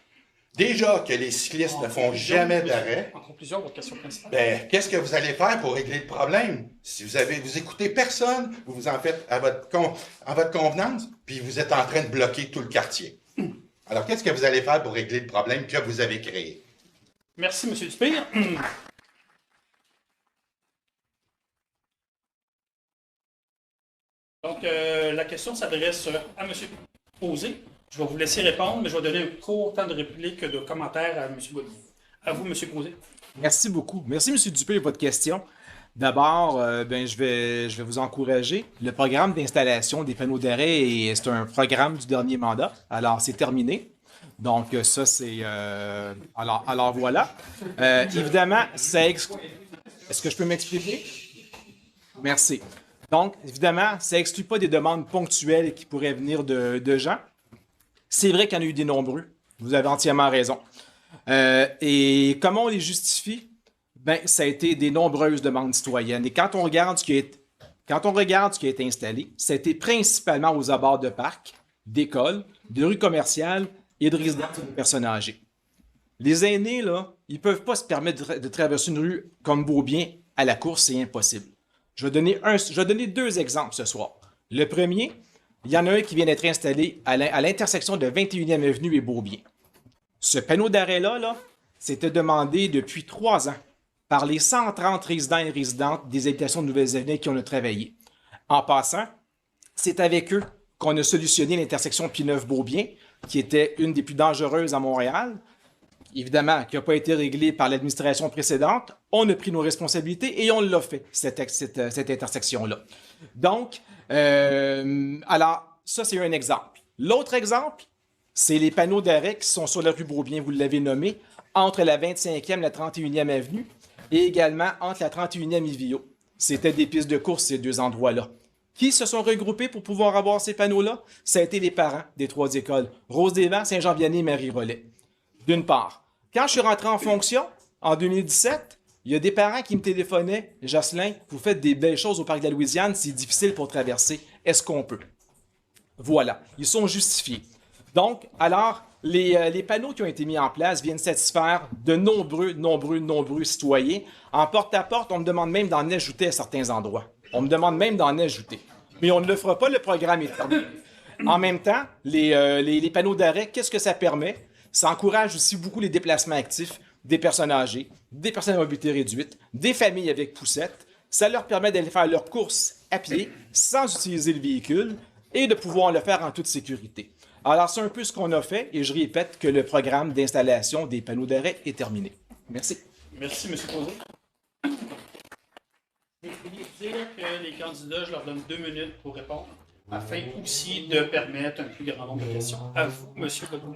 Déjà que les cyclistes ne font jamais d'arrêt, En conclusion, votre question principale. ben, qu'est-ce que vous allez faire pour régler le problème? Si vous écoutez personne, vous vous en faites à votre convenance, puis vous êtes en train de bloquer tout le quartier. Alors, qu'est-ce que vous allez faire pour régler le problème que vous avez créé? Merci, M. Dupire. Donc, la question s'adresse à M. Posé. Je vais vous laisser répondre, mais je vais donner un court temps de réplique, de commentaire à M. Gaudin. À vous, M. Posé. Merci beaucoup. Merci, M. Dupé, pour votre question. D'abord, je vais vous encourager. Le programme d'installation des panneaux d'arrêt, c'est un programme du dernier mandat. Alors, c'est terminé. Donc, ça, c'est... alors, voilà. Évidemment, ça exclut... Est-ce que je peux m'expliquer? Merci. Donc, évidemment, ça exclut pas des demandes ponctuelles qui pourraient venir de gens. C'est vrai qu'il y en a eu des nombreux. Vous avez entièrement raison. Et comment on les justifie? Ben, ça a été des nombreuses demandes citoyennes. Et quand on regarde ce qui a été installé, ça a été principalement aux abords de parcs, d'écoles, de rues commerciales et de résidences de personnes âgées. Les aînés, là, ils ne peuvent pas se permettre de traverser une rue comme Beaubien à la course, c'est impossible. Je vais donner 2 exemples ce soir. Le premier, il y en a un qui vient d'être installé à l'intersection de 21e Avenue et Beaubien. Ce panneau d'arrêt-là, c'était demandé depuis 3 ans par les 130 résidents et résidentes des habitations de Nouvelles-Avenues qui ont travaillé. En passant, c'est avec eux qu'on a solutionné l'intersection Pineuve-Beaubien, qui était une des plus dangereuses à Montréal, évidemment, qui n'a pas été réglée par l'administration précédente. On a pris nos responsabilités et on l'a fait, cette intersection-là. Donc, alors, ça, c'est un exemple. L'autre exemple, c'est les panneaux d'arrêt qui sont sur la rue Beaubien, vous l'avez nommé, entre la 25e et la 31e Avenue, et également entre la 31e et Villot. C'était des pistes de course, ces 2 endroits-là. Qui se sont regroupés pour pouvoir avoir ces panneaux-là? Ça a été les parents des 3 écoles, Rose-des-Vents, Saint-Jean-Vianney et Marie-Rollet. D'une part. Quand je suis rentré en fonction, en 2017, il y a des parents qui me téléphonaient. « Jocelyn, vous faites des belles choses au Parc de la Louisiane, c'est difficile pour traverser. Est-ce qu'on peut? » Voilà, ils sont justifiés. Donc, alors, les panneaux qui ont été mis en place viennent satisfaire de nombreux citoyens. En porte-à-porte, on me demande même d'en ajouter à certains endroits. On me demande même d'en ajouter. Mais on ne le fera pas, le programme est terminé. En même temps, les panneaux d'arrêt, qu'est-ce que ça permet? Ça encourage aussi beaucoup les déplacements actifs des personnes âgées, des personnes à mobilité réduite, des familles avec poussettes. Ça leur permet d'aller faire leurs courses à pied sans utiliser le véhicule et de pouvoir le faire en toute sécurité. Alors, c'est un peu ce qu'on a fait et je répète que le programme d'installation des panneaux d'arrêt est terminé. Merci. Merci, M. Posé. Je voulais dire que les candidats, je leur donne 2 minutes pour répondre, afin aussi de permettre un plus grand nombre de questions. À vous, M. Godbout.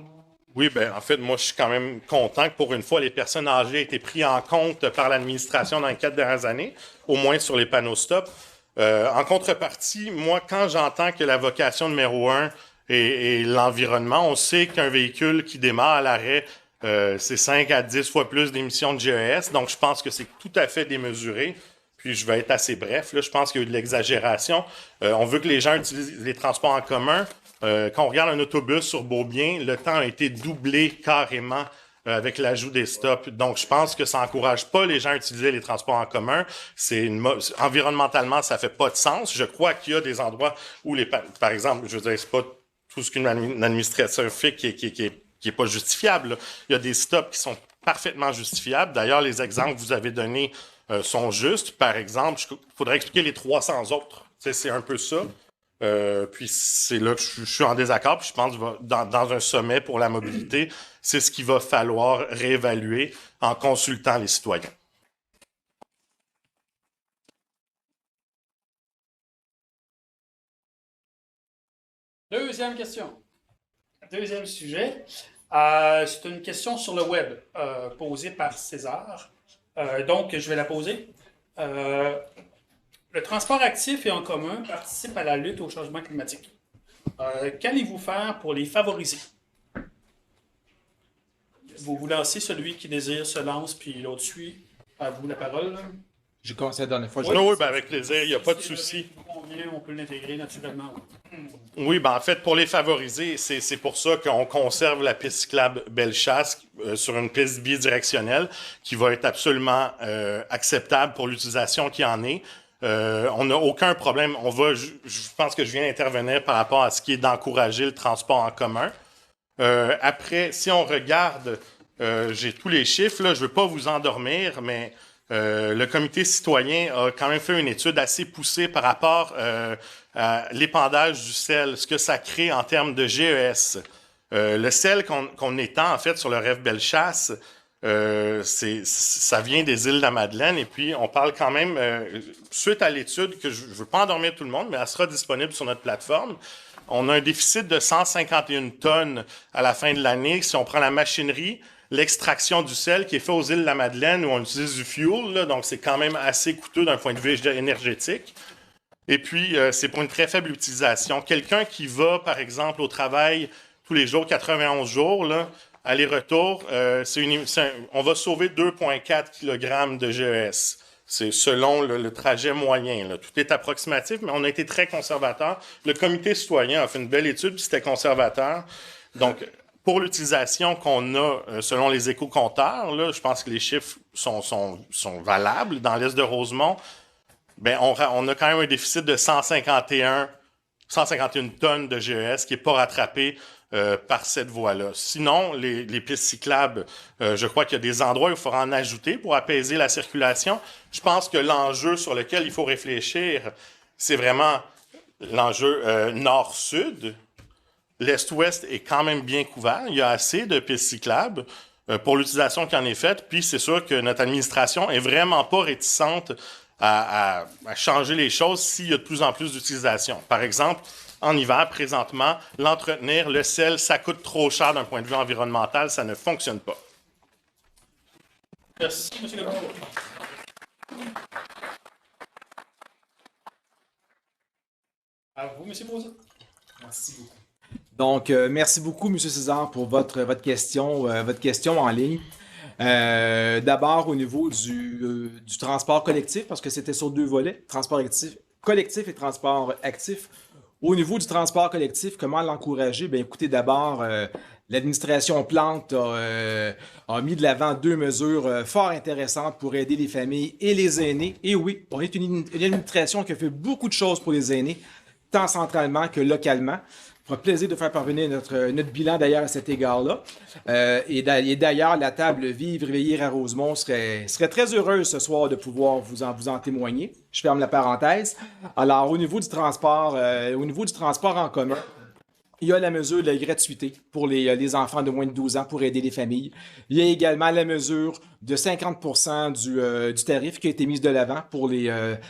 Oui, ben en fait, moi, je suis quand même content que pour une fois, les personnes âgées aient été prises en compte par l'administration dans les 4 dernières années, au moins sur les panneaux stop. En contrepartie, moi, quand j'entends que la vocation numéro 1 est l'environnement, on sait qu'un véhicule qui démarre à l'arrêt, c'est 5 à 10 fois plus d'émissions de GES, donc je pense que c'est tout à fait démesuré. Puis je vais être assez bref, là, je pense qu'il y a eu de l'exagération. On veut que les gens utilisent les transports en commun. Quand on regarde un autobus sur Beaubien, le temps a été doublé carrément avec l'ajout des stops. Donc, je pense que ça encourage pas les gens à utiliser les transports en commun. Environnementalement, ça fait pas de sens. Je crois qu'il y a des endroits où par exemple, je veux dire, c'est pas tout ce qu'une administration fait qui est pas justifiable, là. Il y a des stops qui sont parfaitement justifiables. D'ailleurs, les exemples que vous avez donnés sont justes. Par exemple, il faudrait expliquer les 300 autres. Tu sais, c'est un peu ça. Puis c'est là que je suis en désaccord. Puis je pense que dans un sommet pour la mobilité, c'est ce qu'il va falloir réévaluer en consultant les citoyens. Deuxième question. Deuxième sujet. C'est une question sur le web posée par César. Donc, je vais la poser. Le transport actif et en commun participe à la lutte au changement climatique. Qu'allez-vous faire pour les favoriser? Vous vous lancez, celui qui désire se lance, puis l'autre suit. À vous la parole. J'ai commencé la dernière fois. Oui, ben avec plaisir, il n'y a pas de souci. On peut l'intégrer naturellement. Oui, ben en fait, pour les favoriser, c'est pour ça qu'on conserve la piste cyclable Bellechasse sur une piste bidirectionnelle qui va être absolument acceptable pour l'utilisation qui en est. On n'a aucun problème. Je pense que je viens d'intervenir par rapport à ce qui est d'encourager le transport en commun. Après, si on regarde, j'ai tous les chiffres, là, je ne veux pas vous endormir, mais le comité citoyen a quand même fait une étude assez poussée par rapport à l'épandage du sel, ce que ça crée en termes de GES. Le sel qu'on étend, en fait, sur le rêve Bellechasse, ça vient des îles de la Madeleine, et puis on parle quand même, suite à l'étude, que je ne veux pas endormir tout le monde, mais elle sera disponible sur notre plateforme. On a un déficit de 151 tonnes à la fin de l'année. Si on prend la machinerie, l'extraction du sel qui est fait aux îles de la Madeleine où on utilise du fuel, là, donc c'est quand même assez coûteux d'un point de vue énergétique. Et puis, c'est pour une très faible utilisation. Quelqu'un qui va, par exemple, au travail tous les jours, 91 jours, là, aller-retour, on va sauver 2,4 kg de GES. C'est selon le trajet moyen. Là. Tout est approximatif, mais on a été très conservateur. Le comité citoyen a fait une belle étude, puis c'était conservateur. Donc, pour l'utilisation qu'on a selon les éco-compteurs, là, je pense que les chiffres sont valables. Dans l'est de Rosemont, ben, on a quand même un déficit de 151 tonnes de GES qui n'est pas rattrapé par cette voie-là. Sinon, les pistes cyclables, je crois qu'il y a des endroits où il faudra en ajouter pour apaiser la circulation. Je pense que l'enjeu sur lequel il faut réfléchir, c'est vraiment l'enjeu nord-sud. L'est-ouest est quand même bien couvert. Il y a assez de pistes cyclables pour l'utilisation qui en est faite. Puis c'est sûr que notre administration est vraiment pas réticente à changer les choses s'il y a de plus en plus d'utilisation. Par exemple, en hiver, présentement, l'entretenir, le sel, ça coûte trop cher d'un point de vue environnemental, ça ne fonctionne pas. Merci, M. Legault. À vous, M. Posé. Merci beaucoup. Donc, merci beaucoup, M. César, pour votre question en ligne. D'abord, au niveau du transport collectif, parce que c'était sur deux volets, transport collectif et transport actif. Au niveau du transport collectif, comment l'encourager? Bien, écoutez, d'abord, l'administration Plante a mis de l'avant deux mesures fort intéressantes pour aider les familles et les aînés. Et oui, on est une administration qui a fait beaucoup de choses pour les aînés, tant centralement que localement. Ça fera plaisir de faire parvenir notre bilan d'ailleurs à cet égard-là. Et d'ailleurs, la table Vivre et Veiller à Rosemont serait très heureuse ce soir de pouvoir vous en témoigner. Je ferme la parenthèse. Alors, au niveau du transport en commun, il y a la mesure de la gratuité pour les enfants de moins de 12 ans pour aider les familles. Il y a également la mesure de 50% du tarif qui a été mise de l'avant pour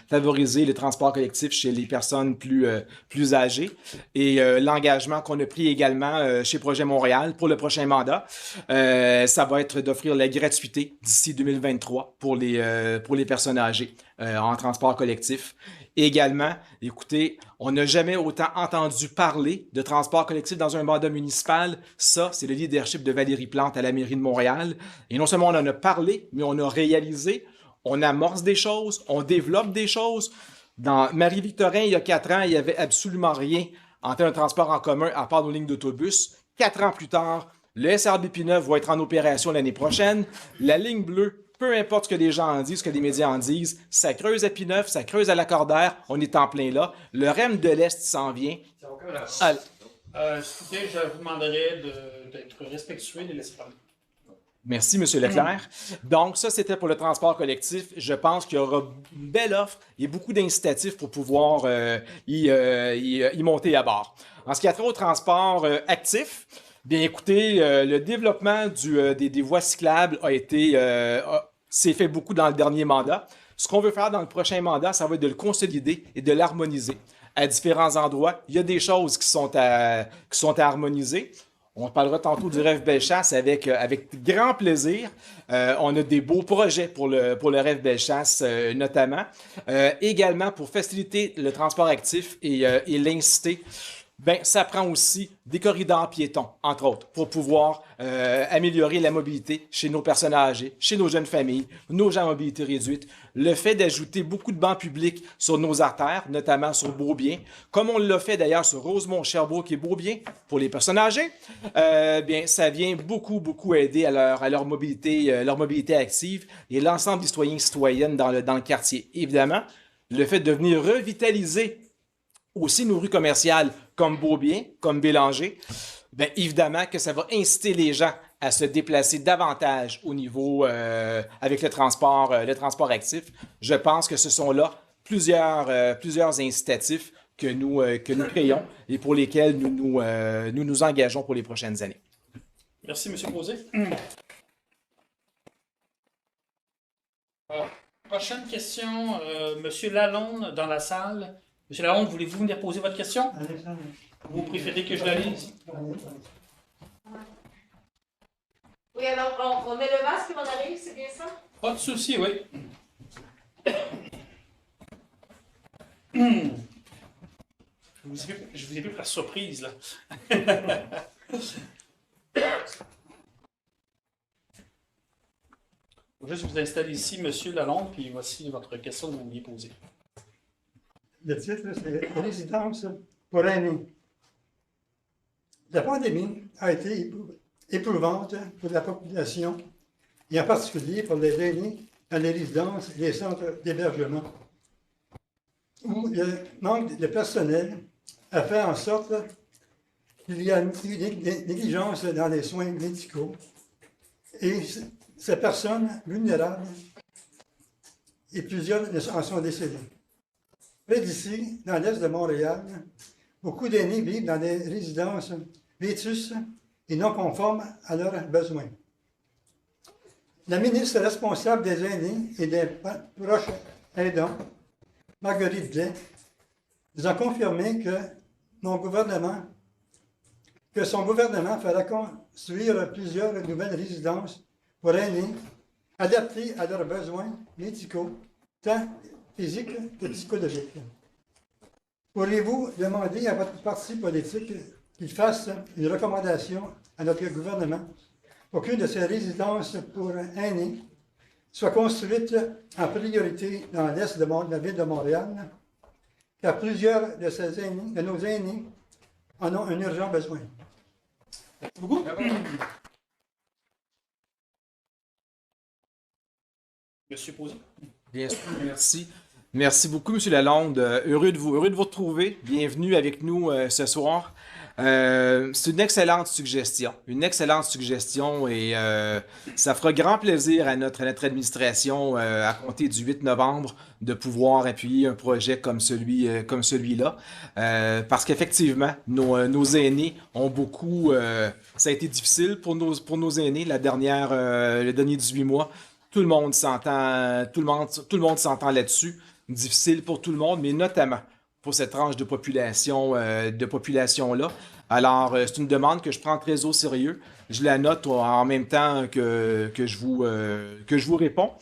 favoriser le transport collectif chez les personnes plus âgées. Et l'engagement qu'on a pris également chez Projet Montréal pour le prochain mandat, ça va être d'offrir la gratuité d'ici 2023 pour les personnes âgées en transport collectif. Également, écoutez, on n'a jamais autant entendu parler de transport collectif dans un mandat municipal. Ça, c'est le leadership de Valérie Plante à la mairie de Montréal. Et non seulement on en a parlé, mais on a réalisé, on amorce des choses, on développe des choses. Dans Marie-Victorin, il y a 4 ans, il n'y avait absolument rien en termes de transport en commun à part nos lignes d'autobus. 4 ans plus tard, le SRB-P9 va être en opération l'année prochaine. La ligne bleue, peu importe ce que les gens en disent, ce que les médias en disent, ça creuse à P9, ça creuse à Lacordaire, on est en plein là. Le REM de l'Est s'en vient. Écoutez, je vous demanderais d'être respectueux et de laisser parler. Merci, M. Leclerc. Donc, ça, c'était pour le transport collectif. Je pense qu'il y aura une belle offre et beaucoup d'incitatifs pour pouvoir y monter à bord. En ce qui a trait au transport actif, bien écoutez, le développement des voies cyclables s'est fait beaucoup dans le dernier mandat. Ce qu'on veut faire dans le prochain mandat, ça va être de le consolider et de l'harmoniser. À différents endroits, il y a des choses qui sont à harmoniser. On parlera tantôt du rêve Bellechasse avec grand plaisir. On a des beaux projets pour le rêve Bellechasse notamment. Également pour faciliter le transport actif et l'inciter. ben, ça prend aussi des corridors piétons, entre autres, pour pouvoir améliorer la mobilité chez nos personnes âgées, chez nos jeunes familles, nos gens à mobilité réduite. Le fait d'ajouter beaucoup de bancs publics sur nos artères, notamment sur Beaubien, comme on l'a fait d'ailleurs sur Rosemont, Sherbrooke et Beaubien pour les personnes âgées, bien, ça vient beaucoup, beaucoup aider à leur mobilité active et l'ensemble des citoyens et citoyennes dans le quartier. Évidemment, le fait de venir revitaliser aussi nos rues commerciales comme Beaubien, comme Bélanger, bien évidemment que ça va inciter les gens à se déplacer davantage au niveau avec le transport actif. Je pense que ce sont là plusieurs incitatifs que nous créons et pour lesquels nous engageons pour les prochaines années. Merci, M. Posé. Prochaine question, M. Lalonde dans la salle. M. Lalonde, voulez-vous venir poser votre question? Vous préférez que je la lise? Oui, alors on met le masque et on arrive, c'est bien ça? Pas de souci, oui. Je vous ai vu pour la surprise, là. Je vais juste vous installer ici, M. Lalonde, puis voici votre question que vous vouliez poser. Le titre, c'est Résidence pour aînés. La pandémie a été éprouvante pour la population, et en particulier pour les aînés dans les résidences et les centres d'hébergement, où le manque de personnel a fait en sorte qu'il y a une négligence dans les soins médicaux et ces personnes vulnérables, et plusieurs en sont décédés. Près d'ici, dans l'est de Montréal, beaucoup d'aînés vivent dans des résidences vétustes et non conformes à leurs besoins. La ministre responsable des aînés et des proches aidants, Marguerite Blais, nous a confirmé que son gouvernement fera construire plusieurs nouvelles résidences pour aînés adaptées à leurs besoins médicaux, tant physiques que psychologiques. Pourriez-vous demander à votre parti politique qu'il fasse une recommandation à notre gouvernement pour qu'une de ces résidences pour aînés soit construite en priorité dans l'est de la ville de Montréal, car plusieurs de nos aînés en ont un urgent besoin. Merci beaucoup. Monsieur Posé. Bien sûr, merci. Merci beaucoup, M. Lalonde. Heureux de vous retrouver. Bienvenue avec nous ce soir. C'est une excellente suggestion. Une excellente suggestion et ça fera grand plaisir à notre administration à compter du 8 novembre de pouvoir appuyer un projet comme celui-là. Parce qu'effectivement, nos aînés ont beaucoup... ça a été difficile pour nos aînés le dernier 18 mois. Tout le monde s'entend là-dessus. Difficile pour tout le monde, mais notamment pour cette tranche de population-là. Alors, c'est une demande que je prends très au sérieux. Je la note en même temps que je vous réponds.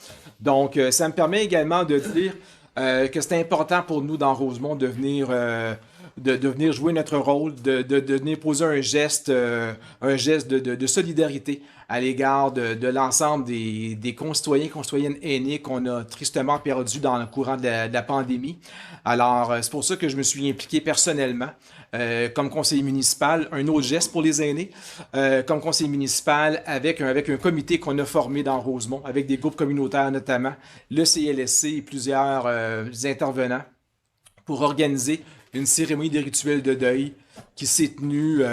Donc, ça me permet également de dire que c'est important pour nous dans Rosemont de venir jouer notre rôle, de venir poser un geste de solidarité à l'égard de l'ensemble des concitoyennes aînés qu'on a tristement perdus dans le courant de la pandémie. Alors, c'est pour ça que je me suis impliqué personnellement comme conseiller municipal, un autre geste pour les aînés, comme conseiller municipal avec un comité qu'on a formé dans Rosemont, avec des groupes communautaires notamment, le CLSC et plusieurs intervenants pour organiser une cérémonie des rituels de deuil qui s'est tenue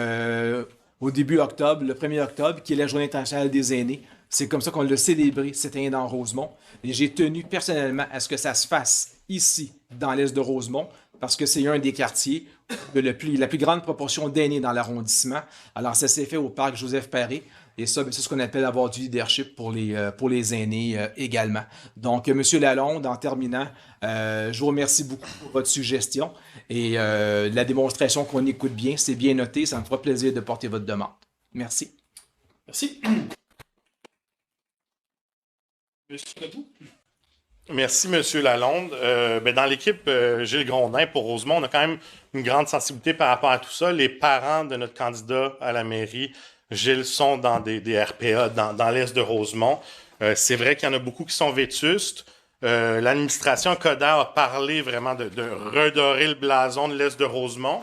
au début octobre, le 1er octobre, qui est la Journée internationale des aînés. C'est comme ça qu'on l'a célébré cette année dans Rosemont. Et j'ai tenu personnellement à ce que ça se fasse ici, dans l'est de Rosemont, parce que c'est un des quartiers de la plus grande proportion d'aînés dans l'arrondissement. Alors, ça s'est fait au parc Joseph-Paré. Et ça, c'est ce qu'on appelle avoir du leadership pour les aînés également. Donc, M. Lalonde, en terminant, je vous remercie beaucoup pour votre suggestion et la démonstration qu'on écoute bien, c'est bien noté. Ça me fera plaisir de porter votre demande. Merci. Merci. Monsieur Ledoux. Merci, Monsieur Lalonde. Dans l'équipe Gilles Grondin pour Rosemont, on a quand même une grande sensibilité par rapport à tout ça. Les parents de notre candidat à la mairie, Gilles, sont dans des RPA dans l'est de Rosemont. C'est vrai qu'il y en a beaucoup qui sont vétustes. L'administration Coder a parlé vraiment de redorer le blason de l'est de Rosemont.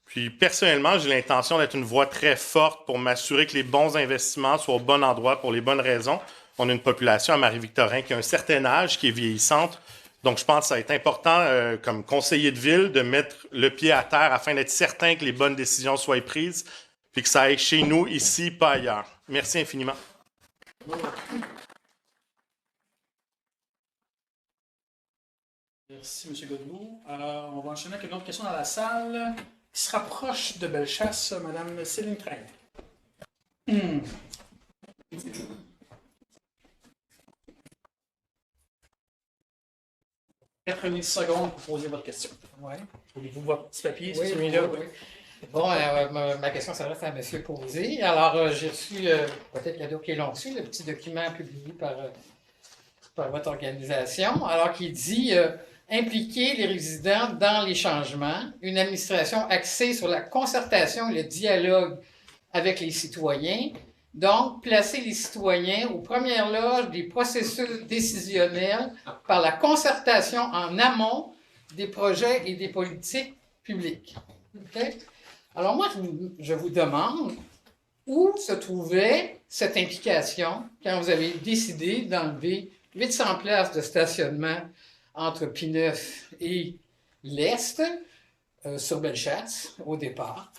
Puis personnellement, j'ai l'intention d'être une voix très forte pour m'assurer que les bons investissements soient au bon endroit pour les bonnes raisons. On a une population à Marie-Victorin qui a un certain âge, qui est vieillissante. Donc, je pense que ça va être important, comme conseiller de ville, de mettre le pied à terre afin d'être certain que les bonnes décisions soient prises, puis que ça aille chez nous, ici, pas ailleurs. Merci infiniment. Merci, M. Godbout. On va enchaîner avec une autre question dans la salle qui se rapproche de Bellechasse, Mme Céline Craig. 90 secondes pour poser votre question. Ouais. Voulez-vous votre petit papier, Oui, c'est celui-là? oui. Bon, ma question s'adresse à M. Posé. Alors, j'ai reçu, peut-être qu'il y a d'autres qui l'ont reçu, le petit document publié par votre organisation, alors qui dit impliquer les résidents dans les changements, une administration axée sur la concertation et le dialogue avec les citoyens. Donc, placer les citoyens aux premières loges des processus décisionnels par la concertation en amont des projets et des politiques publiques. Okay? Alors moi, je vous demande où se trouvait cette implication quand vous avez décidé d'enlever 800 places de stationnement entre P9 et l'Est, sur Bellechasse, au départ.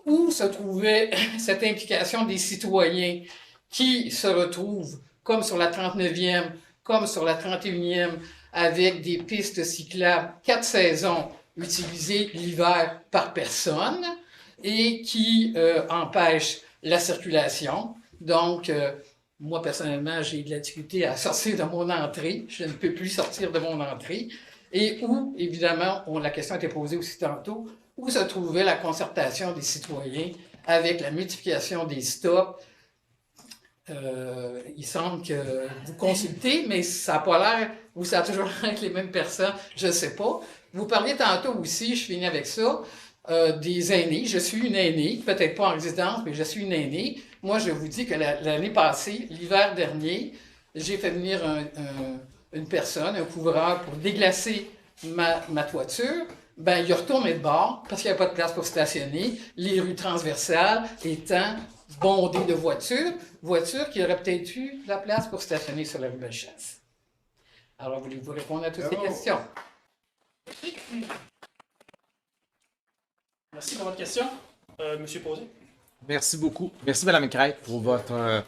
Où se trouvait cette implication des citoyens qui se retrouvent, comme sur la 39e, comme sur la 31e, avec des pistes cyclables 4 saisons utilisées l'hiver par personne et qui empêchent la circulation. Donc, moi, personnellement, j'ai de la difficulté à sortir de mon entrée. Je ne peux plus sortir de mon entrée. Et où, évidemment, la question a été posée aussi tantôt, où se trouvait la concertation des citoyens avec la multiplication des stops. Il semble que vous consultez, mais ça n'a pas l'air, ou ça a toujours l'air avec les mêmes personnes, je ne sais pas. Vous parliez tantôt aussi, je finis avec ça, des aînés. Je suis une aînée, peut-être pas en résidence, mais je suis une aînée. Moi, je vous dis que l'année passée, l'hiver dernier, j'ai fait venir une personne, un couvreur, pour déglacer ma toiture. Ben, il a retourné de bord parce qu'il n'y avait pas de place pour stationner, les rues transversales étant bondées de voitures qui auraient peut-être eu la place pour stationner sur la rue Bellechasse. Alors, voulez-vous répondre à toutes ces questions? Merci pour votre question. Monsieur Posé. Merci beaucoup. Merci, Mme Craig, pour votre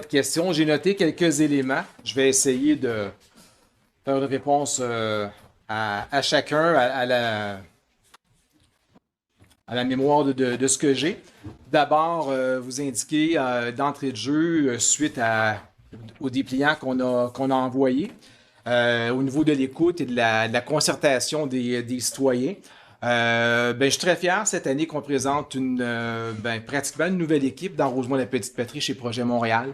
question. J'ai noté quelques éléments. Je vais essayer de faire une réponse à chacun, à la mémoire de ce que j'ai. D'abord, vous indiquez d'entrée de jeu, suite au dépliant qu'on a envoyé, au niveau de l'écoute et de la concertation des citoyens. Je suis très fier cette année qu'on présente pratiquement une nouvelle équipe dans Rosemont-la-Petite-Patrie chez Projet Montréal.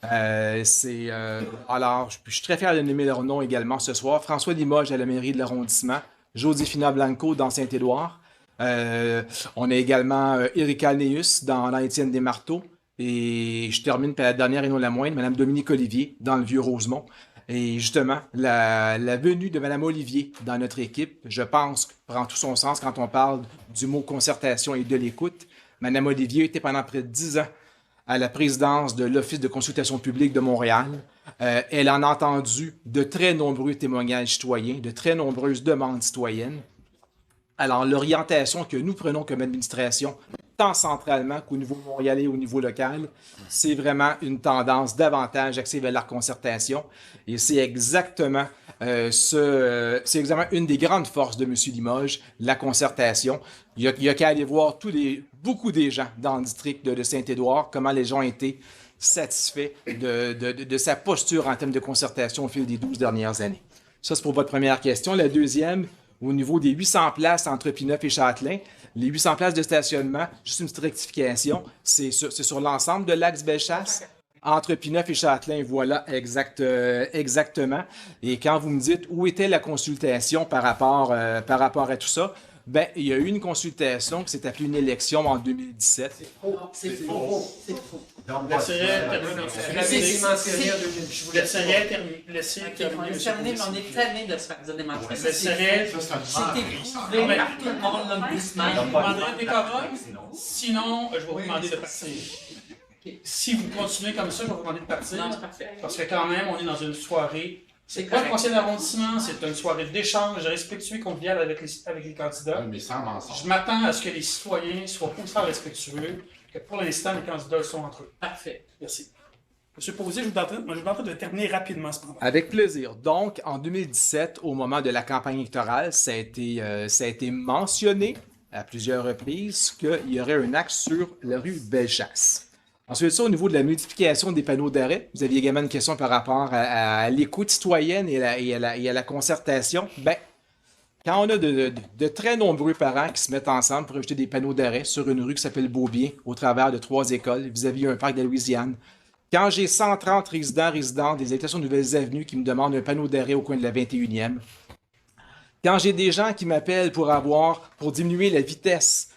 Alors, je suis très fier de nommer leur nom également ce soir. François Limoges à la mairie de l'arrondissement, Josefina Blanco dans Saint-Édouard. On a également Erika Neus dans Étienne Desmarteaux. Et je termine par la dernière et non la moindre, Mme Dominique Olivier dans le Vieux-Rosemont. Et justement, la venue de Mme Olivier dans notre équipe, je pense, prend tout son sens quand on parle du mot concertation et de l'écoute. Mme Olivier était pendant près de 10 ans à la présidence de l'Office de consultation publique de Montréal. Elle en a entendu de très nombreux témoignages citoyens, de très nombreuses demandes citoyennes. Alors, l'orientation que nous prenons comme administration, tant centralement qu'au niveau montréalais et au niveau local, c'est vraiment une tendance davantage axée vers la concertation. Et c'est exactement une des grandes forces de M. Limoges, la concertation. Il y a qu'à aller voir beaucoup des gens dans le district de Saint-Édouard, comment les gens ont été satisfaits de sa posture en termes de concertation au fil des 12 dernières années. Ça, c'est pour votre première question. La deuxième, au niveau des 800 places entre P9 et Châtelain, les 800 places de stationnement, juste une petite rectification, c'est sur l'ensemble de l'axe Bellechasse. Entre Pineuf et Châtelain, voilà, exactement. Et quand vous me dites où était la consultation par rapport à tout ça, ben, il y a eu une consultation qui s'est appelée une élection en 2017. C'est faux. C'est faux. Je laisserai terminer. Je vous laisserai laisser terminer. On est terminé, mais on est tanné de se faire dire des mensonges. Je laisserai. C'est éprouvé par tout le monde, l'ombudsman. Je vous demanderai un décorum. Sinon, je vais vous demander de partir. Si vous continuez comme ça, je vais vous demander de partir. Non, c'est parfait. Parce que quand même, on est dans une soirée. C'est Pas le correct. conseil d'arrondissement, c'est une soirée d'échange respectueux et convivial avec les candidats. Mais sans mensonge. Je m'attends à ce que les citoyens soient autant respectueux que pour l'instant, les candidats sont entre eux. Parfait. Merci. Monsieur Posé, je vous demande de terminer rapidement ce moment. Avec plaisir. Donc, en 2017, au moment de la campagne électorale, ça a été mentionné à plusieurs reprises qu'il y aurait un axe sur la rue Bellechasse. Ensuite, ça, au niveau de la multiplication des panneaux d'arrêt, vous aviez également une question par rapport à l'écoute citoyenne et à la concertation. Ben, quand on a de très nombreux parents qui se mettent ensemble pour ajouter des panneaux d'arrêt sur une rue qui s'appelle Beaubien, au travers de 3 écoles, vis-à-vis un parc de la Louisiane, quand j'ai 130 résidents des habitations de Nouvelles Avenues qui me demandent un panneau d'arrêt au coin de la 21e, quand j'ai des gens qui m'appellent pour diminuer la vitesse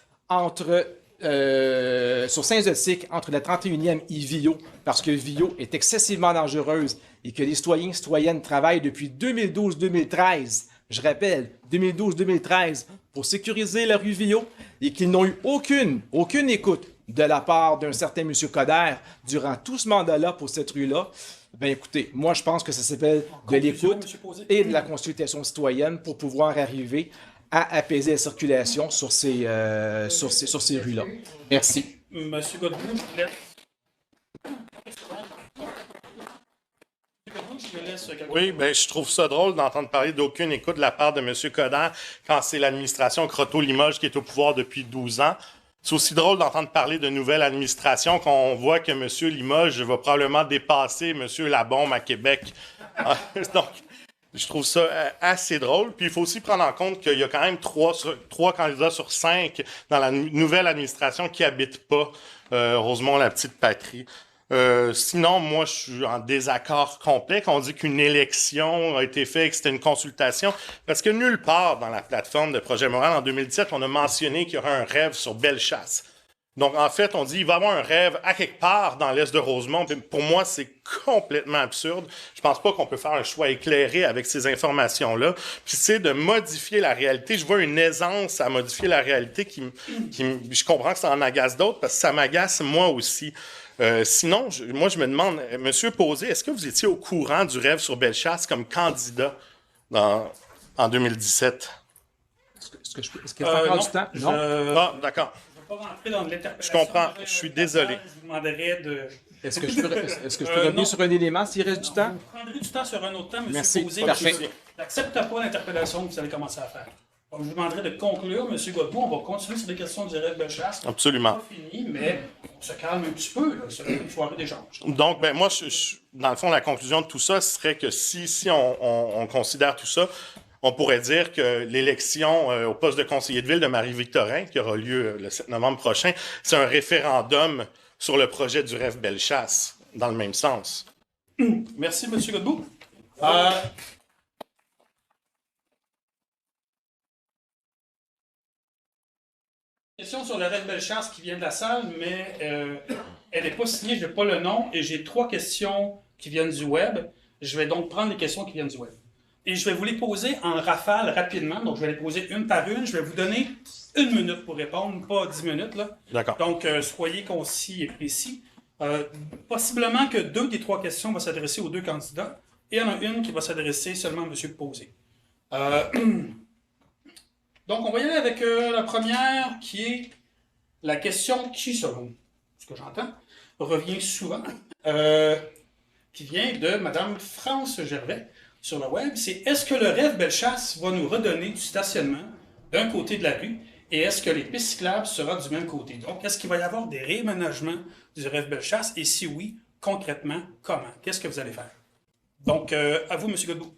sur Saint-Zotique, entre la 31e et Vio, parce que Vio est excessivement dangereuse et que les citoyens et citoyennes travaillent depuis 2012-2013, je rappelle, 2012-2013, pour sécuriser la rue Vio, et qu'ils n'ont eu aucune écoute de la part d'un certain M. Coderre durant tout ce mandat-là pour cette rue-là. Ben écoutez, moi je pense que ça s'appelle de l'écoute et de la consultation citoyenne pour pouvoir arriver à apaiser la circulation sur ces rues-là. Merci. Monsieur Godbout, je vous laisse. Je vous laisse quelques- Oui, ben, je trouve ça drôle d'entendre parler d'aucune écoute de la part de M. Coderre quand c'est l'administration Croteau-Limoges qui est au pouvoir depuis 12 ans. C'est aussi drôle d'entendre parler de nouvelle administration quand on voit que M. Limoges va probablement dépasser M. Labombe à Québec. Donc, je trouve ça assez drôle. Puis il faut aussi prendre en compte qu'il y a quand même 3 candidats sur 5 dans la nouvelle administration qui habitent pas Rosemont, la petite patrie. Sinon, moi, je suis en désaccord complet quand on dit qu'une élection a été faite et que c'était une consultation, parce que nulle part dans la plateforme de Projet Moral en 2017, on a mentionné qu'il y aurait un rêve sur Bellechasse. Donc, en fait, on dit qu'il va y avoir un rêve à quelque part dans l'est de Rosemont. Puis pour moi, c'est complètement absurde. Je pense pas qu'on peut faire un choix éclairé avec ces informations-là. Puis c'est de modifier la réalité. Je vois une aisance à modifier la réalité je comprends que ça en agace d'autres, parce que ça m'agace moi aussi. Sinon, moi, je me demande, Monsieur Posé, est-ce que vous étiez au courant du rêve sur Bellechasse comme candidat en 2017? Est-ce qu'il y a encore du temps? Non. Ah, d'accord. Je ne vais pas rentrer dans l'interprétation. Je comprends. Je suis désolé. Je vous demanderai de. Est-ce que je peux revenir non. sur un élément s'il reste du temps? Vous prendrez du temps sur un autre temps, M. Merci. Posé. Parfait. Je n'accepte pas l'interpellation que vous allez commencer à faire. Donc, je vous demanderai de conclure, M. Godbout. On va continuer sur les questions du rêve Bellechasse. Absolument. C'est pas fini, mais on se calme un petit peu. Là. C'est une soirée d'échange. Donc, ben moi, dans le fond, la conclusion de tout ça serait que si on considère tout ça, on pourrait dire que l'élection au poste de conseiller de ville de Marie-Victorin, qui aura lieu le 7 novembre prochain, c'est un référendum sur le projet du rêve Bellechasse, dans le même sens. Merci, M. Godbout. Question sur le rêve Bellechasse qui vient de la salle, mais elle n'est pas signée, je n'ai pas le nom, et j'ai 3 questions qui viennent du web. Je vais donc prendre les questions qui viennent du web. Et je vais vous les poser en rafale rapidement, donc je vais les poser une par une. Je vais vous donner 1 minute pour répondre, pas 10 minutes. Là. D'accord. Donc, soyez concis et précis. Possiblement que 2 des 3 questions vont s'adresser aux 2 candidats, et il y en a une qui va s'adresser seulement à M. Posé. Donc, on va y aller avec la première, qui est la question qui, selon ce que j'entends, revient souvent, qui vient de Mme France Gervais sur le web. C'est « Est-ce que le rêve Bellechasse va nous redonner du stationnement d'un côté de la rue et est-ce que les pistes cyclables seront du même côté? » Donc, est-ce qu'il va y avoir des réaménagements du rêve Bellechasse et si oui, concrètement, comment? Qu'est-ce que vous allez faire? Donc, à vous, M. Godbout.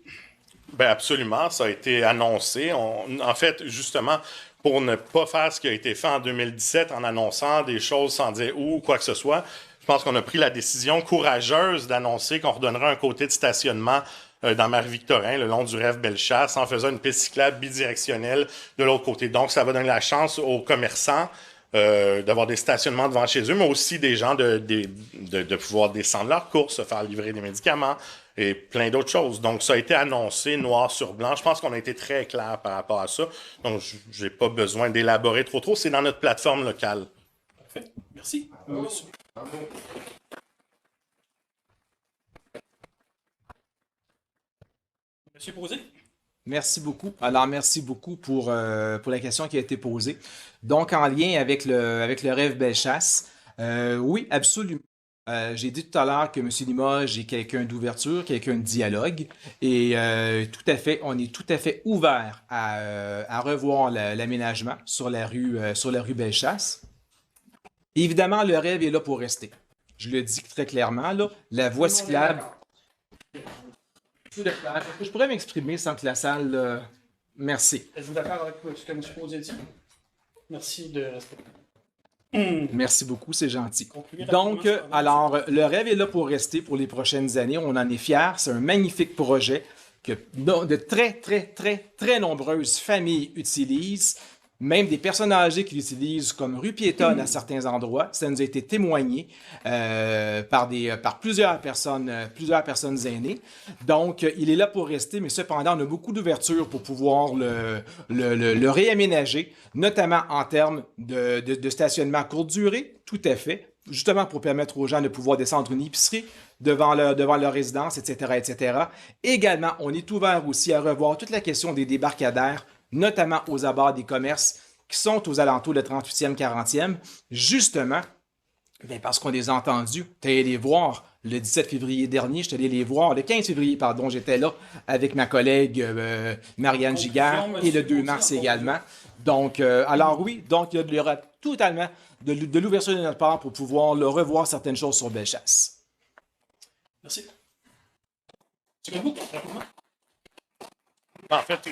Ben absolument, ça a été annoncé. En fait, justement, pour ne pas faire ce qui a été fait en 2017 en annonçant des choses sans dire où ou quoi que ce soit, Je pense qu'on a pris la décision courageuse d'annoncer qu'on redonnerait un côté de stationnement dans Marie-Victorin, le long du rêve Bellechasse, en faisant une piste cyclable bidirectionnelle de l'autre côté. Donc, ça va donner la chance aux commerçants d'avoir des stationnements devant chez eux, mais aussi des gens de pouvoir descendre leurs courses, se faire livrer des médicaments et plein d'autres choses. Donc, ça a été annoncé noir sur blanc. Je pense qu'on a été très clair par rapport à ça. Donc, je n'ai pas besoin d'élaborer trop. C'est dans notre plateforme locale. Parfait. Merci. Monsieur. Monsieur Posé? Merci beaucoup. Alors, merci beaucoup pour la question qui a été posée. Donc, en lien avec le rêve Bellechasse, oui, absolument. J'ai dit tout à l'heure que M. Limoges est quelqu'un d'ouverture, quelqu'un de dialogue, et tout à fait, on est tout à fait ouvert à revoir l'aménagement sur la rue Bellechasse. Évidemment, le rêve est là pour rester. Je le dis très clairement, là, la voie cyclable. Je pourrais m'exprimer sans que la salle. Merci. Êtes-vous d'accord avec ce que M. Posé dit? Merci de respecter. Merci beaucoup, c'est gentil. Concluez Donc, rapidement, alors, le rêve est là pour rester pour les prochaines années. On en est fiers. C'est un magnifique projet que de très, très, très, très nombreuses familles utilisent. Même des personnes âgées qui l'utilisent comme rue piétonne à certains endroits. Ça nous a été témoigné par plusieurs personnes aînées. Donc, il est là pour rester, mais cependant, on a beaucoup d'ouverture pour pouvoir le réaménager, notamment en termes de stationnement à courte durée, tout à fait, justement pour permettre aux gens de pouvoir descendre une épicerie devant leur résidence, etc., etc. Également, on est ouvert aussi à revoir toute la question des débarcadères, notamment aux abords des commerces qui sont aux alentours de 38e, 40e, justement, parce qu'on les a entendus. Tu es allé les voir le 17 février dernier, je suis allé les voir, le 15 février, pardon, j'étais là avec ma collègue Marianne Giguère et le 2 mars également. Donc, alors oui, donc il y aura totalement de l'ouverture de notre part pour pouvoir revoir certaines choses sur Bellechasse. Merci. C'est vous? En fait,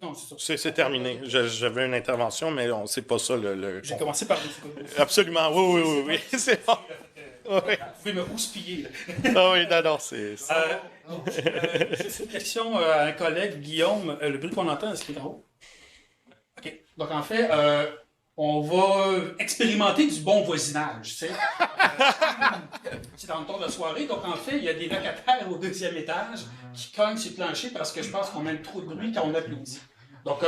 Non, c'est ça. c'est terminé. J'avais une intervention, mais c'est pas ça le... J'ai commencé par... Absolument, oui. C'est bon. Oui. Vous pouvez me houspiller, là. Ah oui, non, c'est... J'ai une question à un collègue, Guillaume. Le bruit qu'on entend, est-ce qu'il est en haut? OK. Donc, en fait, on va expérimenter du bon voisinage, tu sais. C'est dans le tour de soirée. Donc, en fait, il y a des locataires au 2e étage qui cognent sur le plancher parce que je pense qu'on met trop de bruit quand on applaudit. Donc,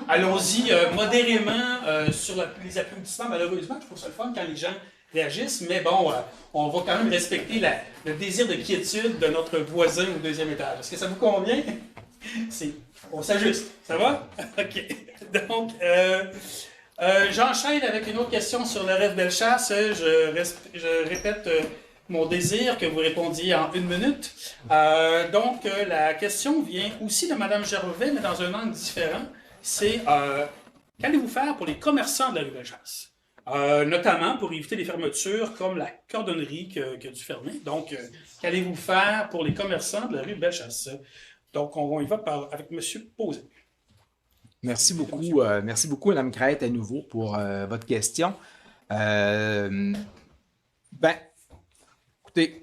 allons-y modérément sur les applaudissements. Malheureusement, je trouve ça le fun quand les gens réagissent, mais bon, on va quand même respecter le désir de quiétude de notre voisin au 2e étage. Est-ce que ça vous convient? On s'ajuste. Ça va? OK. Donc, j'enchaîne avec une autre question sur le rêve Bellechasse. Je répète mon désir que vous répondiez en 1 minute. Donc, la question vient aussi de Mme Gervais, mais dans un angle différent. C'est qu'allez-vous faire pour les commerçants de la rue Bellechasse? Notamment pour éviter des fermetures comme la cordonnerie qui a dû fermer. Donc, qu'allez-vous faire pour les commerçants de la rue Bellechasse? Donc, on y va avec M. Posé. Merci beaucoup, Mme Crête, à nouveau, pour votre question. Écoutez,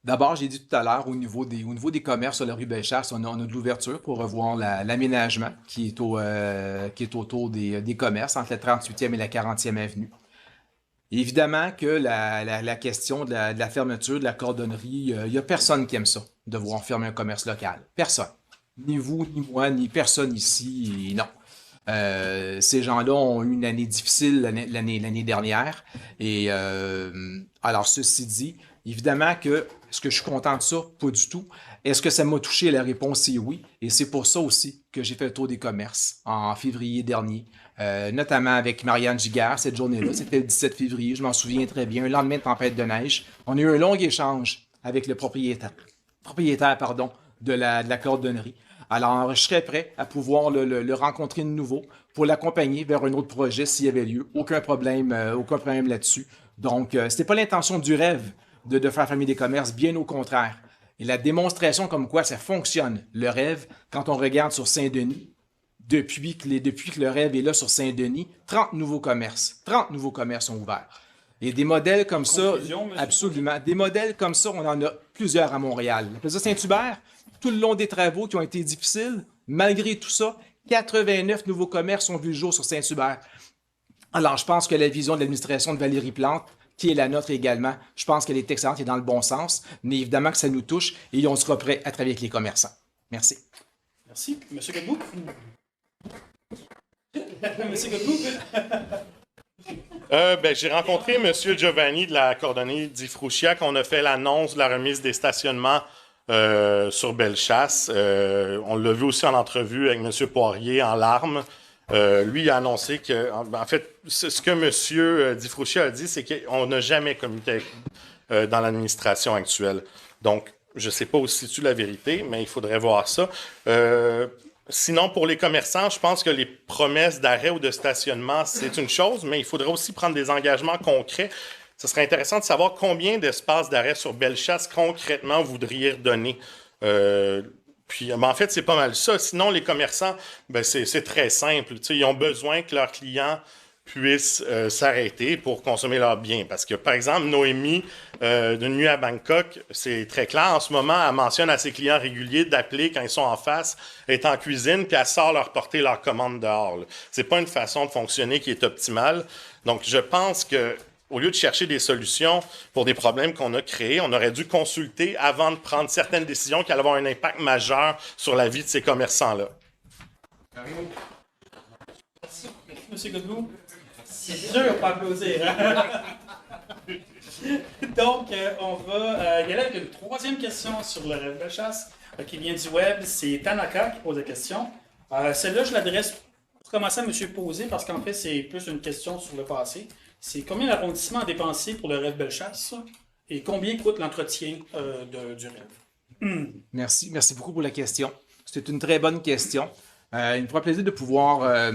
d'abord, j'ai dit tout à l'heure, au niveau des commerces sur la rue Bellechasse, on a de l'ouverture pour revoir l'aménagement qui est autour des commerces entre la 38e et la 40e avenue. Évidemment que la question de la fermeture de la cordonnerie, il n'y a personne qui aime ça, de voir fermer un commerce local. Personne. Ni vous, ni moi, ni personne ici, non. Ces gens-là ont eu une année difficile l'année dernière. Et alors, ceci dit, évidemment que est-ce que je suis content de ça? Pas du tout. Est-ce que ça m'a touché? La réponse est oui. Et c'est pour ça aussi que j'ai fait le tour des commerces en février dernier, notamment avec Marianne Giguère cette journée-là. C'était le 17 février, je m'en souviens très bien, un lendemain de tempête de neige. On a eu un long échange avec le propriétaire de la cordonnerie. Alors, je serais prêt à pouvoir le rencontrer de nouveau pour l'accompagner vers un autre projet s'il y avait lieu. Aucun problème là-dessus. Donc, ce n'était pas l'intention du rêve de faire fermer des commerces, bien au contraire. Et la démonstration comme quoi ça fonctionne, le rêve, quand on regarde sur Saint-Denis, depuis que le rêve est là sur Saint-Denis, 30 nouveaux commerces. 30 nouveaux commerces sont ouverts. Et des modèles comme ça, Conclusion, monsieur absolument. Des modèles comme ça, on en a plusieurs à Montréal. La Plaza Saint-Hubert, tout le long des travaux qui ont été difficiles, malgré tout ça, 89 nouveaux commerces ont vu le jour sur Saint-Hubert. Alors, je pense que la vision de l'administration de Valérie Plante, qui est la nôtre également, je pense qu'elle est excellente et dans le bon sens, mais évidemment que ça nous touche et on sera prêt à travailler avec les commerçants. Merci. Merci. Monsieur Godbout? Monsieur Godbout? J'ai rencontré M. Giovanni de la cordonnerie d'Ifrouchia quand on a fait l'annonce de la remise des stationnements sur Bellechasse. On l'a vu aussi en entrevue avec M. Poirier en larmes. Lui il a annoncé que, en fait, ce que M. Diffrouchia a dit, c'est qu'on n'a jamais communiqué dans l'administration actuelle. Donc, je ne sais pas où se situe la vérité, mais il faudrait voir ça. Sinon, pour les commerçants, je pense que les promesses d'arrêt ou de stationnement, c'est une chose, mais il faudrait aussi prendre des engagements concrets. Ce serait intéressant de savoir combien d'espaces d'arrêt sur Bellechasse concrètement vous voudriez redonner. En fait, c'est pas mal ça. Sinon, les commerçants, c'est très simple. Ils ont besoin que leurs clients puissent s'arrêter pour consommer leurs biens. Parce que, par exemple, Noémie, d'une nuit à Bangkok, c'est très clair. En ce moment, elle mentionne à ses clients réguliers d'appeler quand ils sont en face, elle est en cuisine, puis elle sort leur porter leur commande dehors. C'est pas une façon de fonctionner qui est optimale. Donc, je pense que au lieu de chercher des solutions pour des problèmes qu'on a créés, on aurait dû consulter avant de prendre certaines décisions qui allaient avoir un impact majeur sur la vie de ces commerçants-là. Merci, M. Godbout. C'est dur de pas applaudir. Hein? Donc, on va y aller avec une troisième question sur le rêve de chasse qui vient du web. C'est Tanaka qui pose la question. Celle-là, je l'adresse pour commencer à M. Posé parce qu'en fait, c'est plus une question sur le passé. C'est combien l'arrondissement a dépensé pour le rêve Bellechasse et combien coûte l'entretien du rêve? Merci beaucoup pour la question. C'est une très bonne question. Il me fera plaisir de pouvoir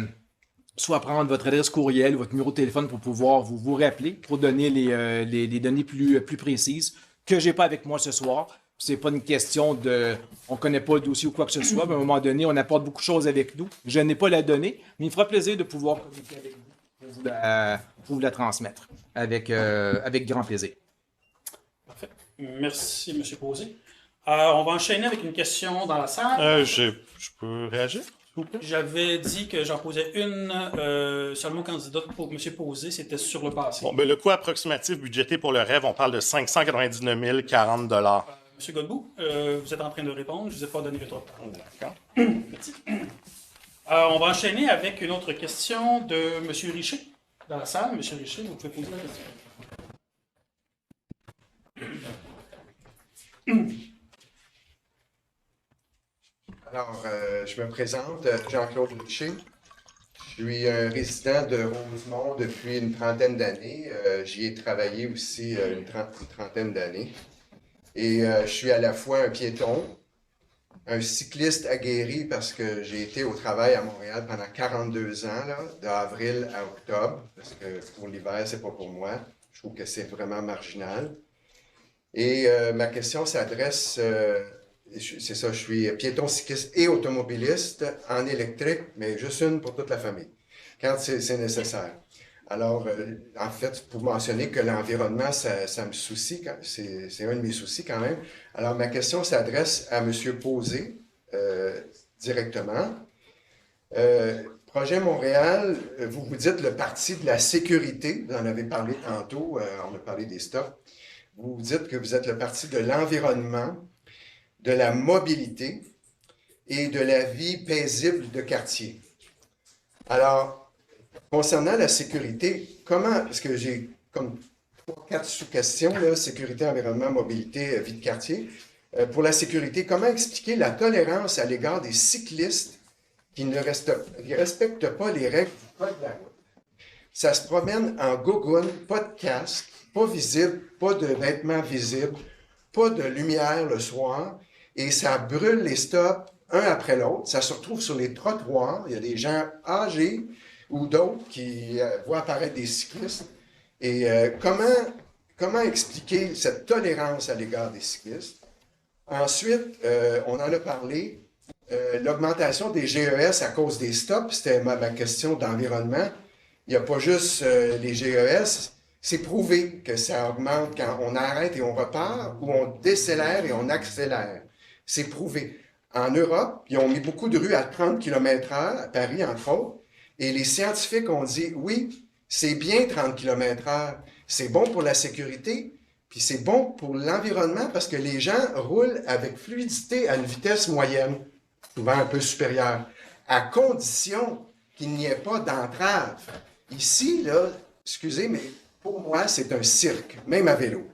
soit prendre votre adresse courriel ou votre numéro de téléphone pour pouvoir vous rappeler, pour donner les données plus précises que j'ai pas avec moi ce soir. C'est pas une question de on connaît pas le dossier ou quoi que ce soit, mais à un moment donné, on apporte beaucoup de choses avec nous. Je n'ai pas la donnée, mais il me fera plaisir de pouvoir communiquer avec vous pour vous la transmettre avec grand plaisir. Parfait. Merci, M. Posé. On va enchaîner avec une question dans la salle. Je peux réagir, s'il vous plaît? J'avais dit que j'en posais une seulement candidate pour M. Posé, c'était sur le passé. Bon, le coût approximatif budgété pour le rêve, on parle de 599 040 $. M. Godbout, vous êtes en train de répondre, je ne vous ai pas donné le temps. D'accord. Merci. On va enchaîner avec une autre question de M. Richer dans la salle. M. Richer, vous pouvez poser la question. Alors, je me présente, Jean-Claude Richer. Je suis un résident de Rosemont depuis une trentaine d'années. J'y ai travaillé aussi une trentaine d'années. Et je suis à la fois un piéton, un cycliste aguerri parce que j'ai été au travail à Montréal pendant 42 ans, d'avril à octobre, parce que pour l'hiver, c'est pas pour moi. Je trouve que c'est vraiment marginal. Et ma question s'adresse, c'est ça, je suis piéton, cycliste et automobiliste en électrique, mais juste une pour toute la famille, quand c'est nécessaire. Alors, en fait, pour mentionner que l'environnement, ça me soucie, c'est un de mes soucis quand même. Alors, ma question s'adresse à M. Posé directement. Projet Montréal, vous vous dites le parti de la sécurité, vous en avez parlé tantôt, on a parlé des stocks. Vous dites que vous êtes le parti de l'environnement, de la mobilité et de la vie paisible de quartier. Alors, concernant la sécurité, comment, parce que j'ai comme 3-4 sous-questions, là, sécurité, environnement, mobilité, vie de quartier. Pour la sécurité, comment expliquer la tolérance à l'égard des cyclistes qui ne respectent pas les règles du code de la route? Ça se promène en gogoune, pas de casque, pas visible, pas de vêtements visibles, pas de lumière le soir, et ça brûle les stops un après l'autre. Ça se retrouve sur les trottoirs. Il y a des gens âgés ou d'autres qui voient apparaître des cyclistes. Et comment expliquer cette tolérance à l'égard des cyclistes? Ensuite, on en a parlé, l'augmentation des GES à cause des stops, c'était ma question d'environnement. Il n'y a pas juste les GES, c'est prouvé que ça augmente quand on arrête et on repart ou on décélère et on accélère. C'est prouvé. En Europe, ils ont mis beaucoup de rues à 30 km/h, à Paris entre autres, et les scientifiques ont dit, oui, c'est bien 30 km/h, c'est bon pour la sécurité, puis c'est bon pour l'environnement parce que les gens roulent avec fluidité à une vitesse moyenne, souvent un peu supérieure, à condition qu'il n'y ait pas d'entrave. Ici, là, excusez, mais pour moi, c'est un cirque, même à vélo.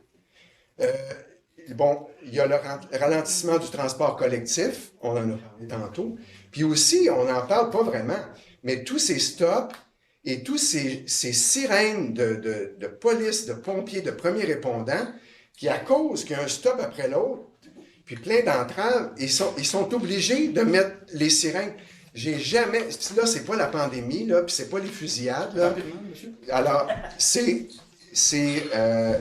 Bon, il y a le ralentissement du transport collectif, on en a parlé tantôt, puis aussi, on n'en parle pas vraiment, mais tous ces stops et tous ces sirènes de police, de pompiers, de premiers répondants, qui à cause qu'il y a un stop après l'autre, puis plein d'entraves, ils sont obligés de mettre les sirènes. J'ai jamais... Là, c'est pas la pandémie, là, puis c'est pas les fusillades, là. Alors, c'est le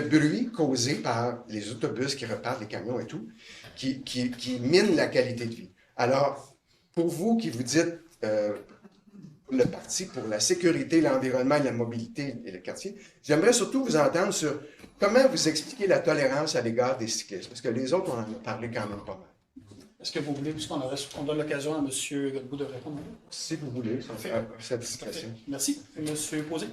bruit causé par les autobus qui repartent, les camions et tout, qui mine la qualité de vie. Alors, pour vous qui vous dites le parti pour la sécurité, l'environnement, la mobilité et le quartier, j'aimerais surtout vous entendre sur comment vous expliquez la tolérance à l'égard des cyclistes, parce que les autres, on en a parlé quand même pas mal. Est-ce que vous voulez, puisqu'on donne l'occasion à M. Godbout de répondre? Si vous voulez, ça fait satisfaction. Merci. M. Posé.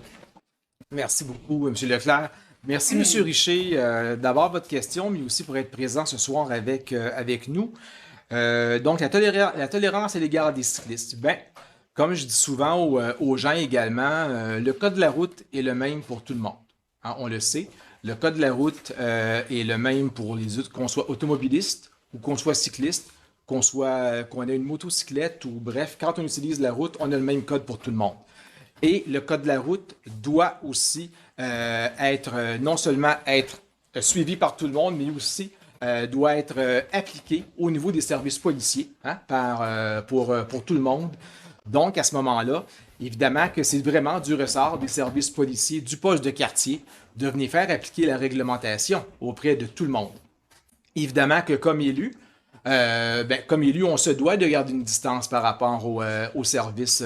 Merci beaucoup, M. Leclerc. Merci, M. Richer, d'avoir votre question, mais aussi pour être présent ce soir avec nous. Donc, la tolérance à l'égard des cyclistes. Ben, comme je dis souvent aux gens également, le code de la route est le même pour tout le monde. Hein, on le sait. Le code de la route est le même pour les autres, qu'on soit automobiliste ou qu'on soit cycliste, qu'on ait une motocyclette ou bref, quand on utilise la route, on a le même code pour tout le monde. Et le code de la route doit aussi non seulement être suivi par tout le monde, mais aussi doit être appliqué au niveau des services policiers hein, pour tout le monde. Donc, à ce moment-là, évidemment que c'est vraiment du ressort des services policiers, du poste de quartier, de venir faire appliquer la réglementation auprès de tout le monde. Évidemment que comme élu, on se doit de garder une distance par rapport au service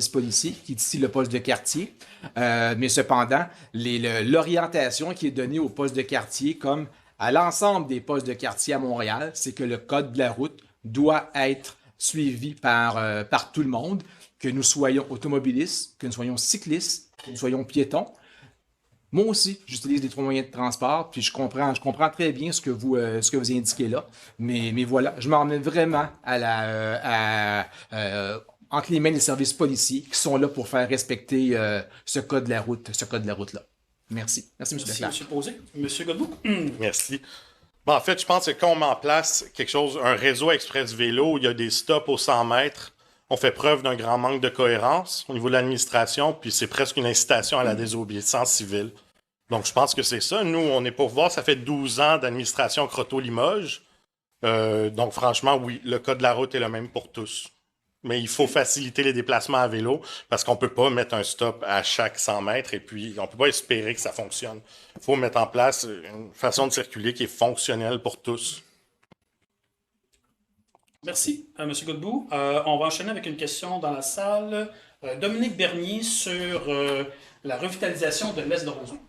policier, qui est ici le poste de quartier. Mais cependant, l'orientation qui est donnée au poste de quartier, comme à l'ensemble des postes de quartier à Montréal, c'est que le code de la route doit être suivi par tout le monde, que nous soyons automobilistes, que nous soyons cyclistes, que nous soyons piétons. Moi aussi, j'utilise les trois moyens de transport, puis je comprends très bien ce que vous indiquez là. Mais voilà, je m'en mets vraiment entre les mains des services policiers qui sont là pour faire respecter ce code de la route-là. Merci. Merci, M. Leclerc. Merci, M. Posé. M. Godbout. Merci. Bon, en fait, je pense que quand on met en place un réseau express vélo où il y a des stops aux 100 mètres, on fait preuve d'un grand manque de cohérence au niveau de l'administration, puis c'est presque une incitation à la désobéissance civile. Donc, je pense que c'est ça. Nous, on est pour voir, ça fait 12 ans d'administration Croteau-Limoges. Donc, franchement, oui, le code de la route est le même pour tous. Mais il faut faciliter les déplacements à vélo parce qu'on ne peut pas mettre un stop à chaque 100 mètres et puis on ne peut pas espérer que ça fonctionne. Il faut mettre en place une façon de circuler qui est fonctionnelle pour tous. Merci, M. Godbout. On va enchaîner avec une question dans la salle. Dominique Bernier sur la revitalisation de l'Est de Rosemont.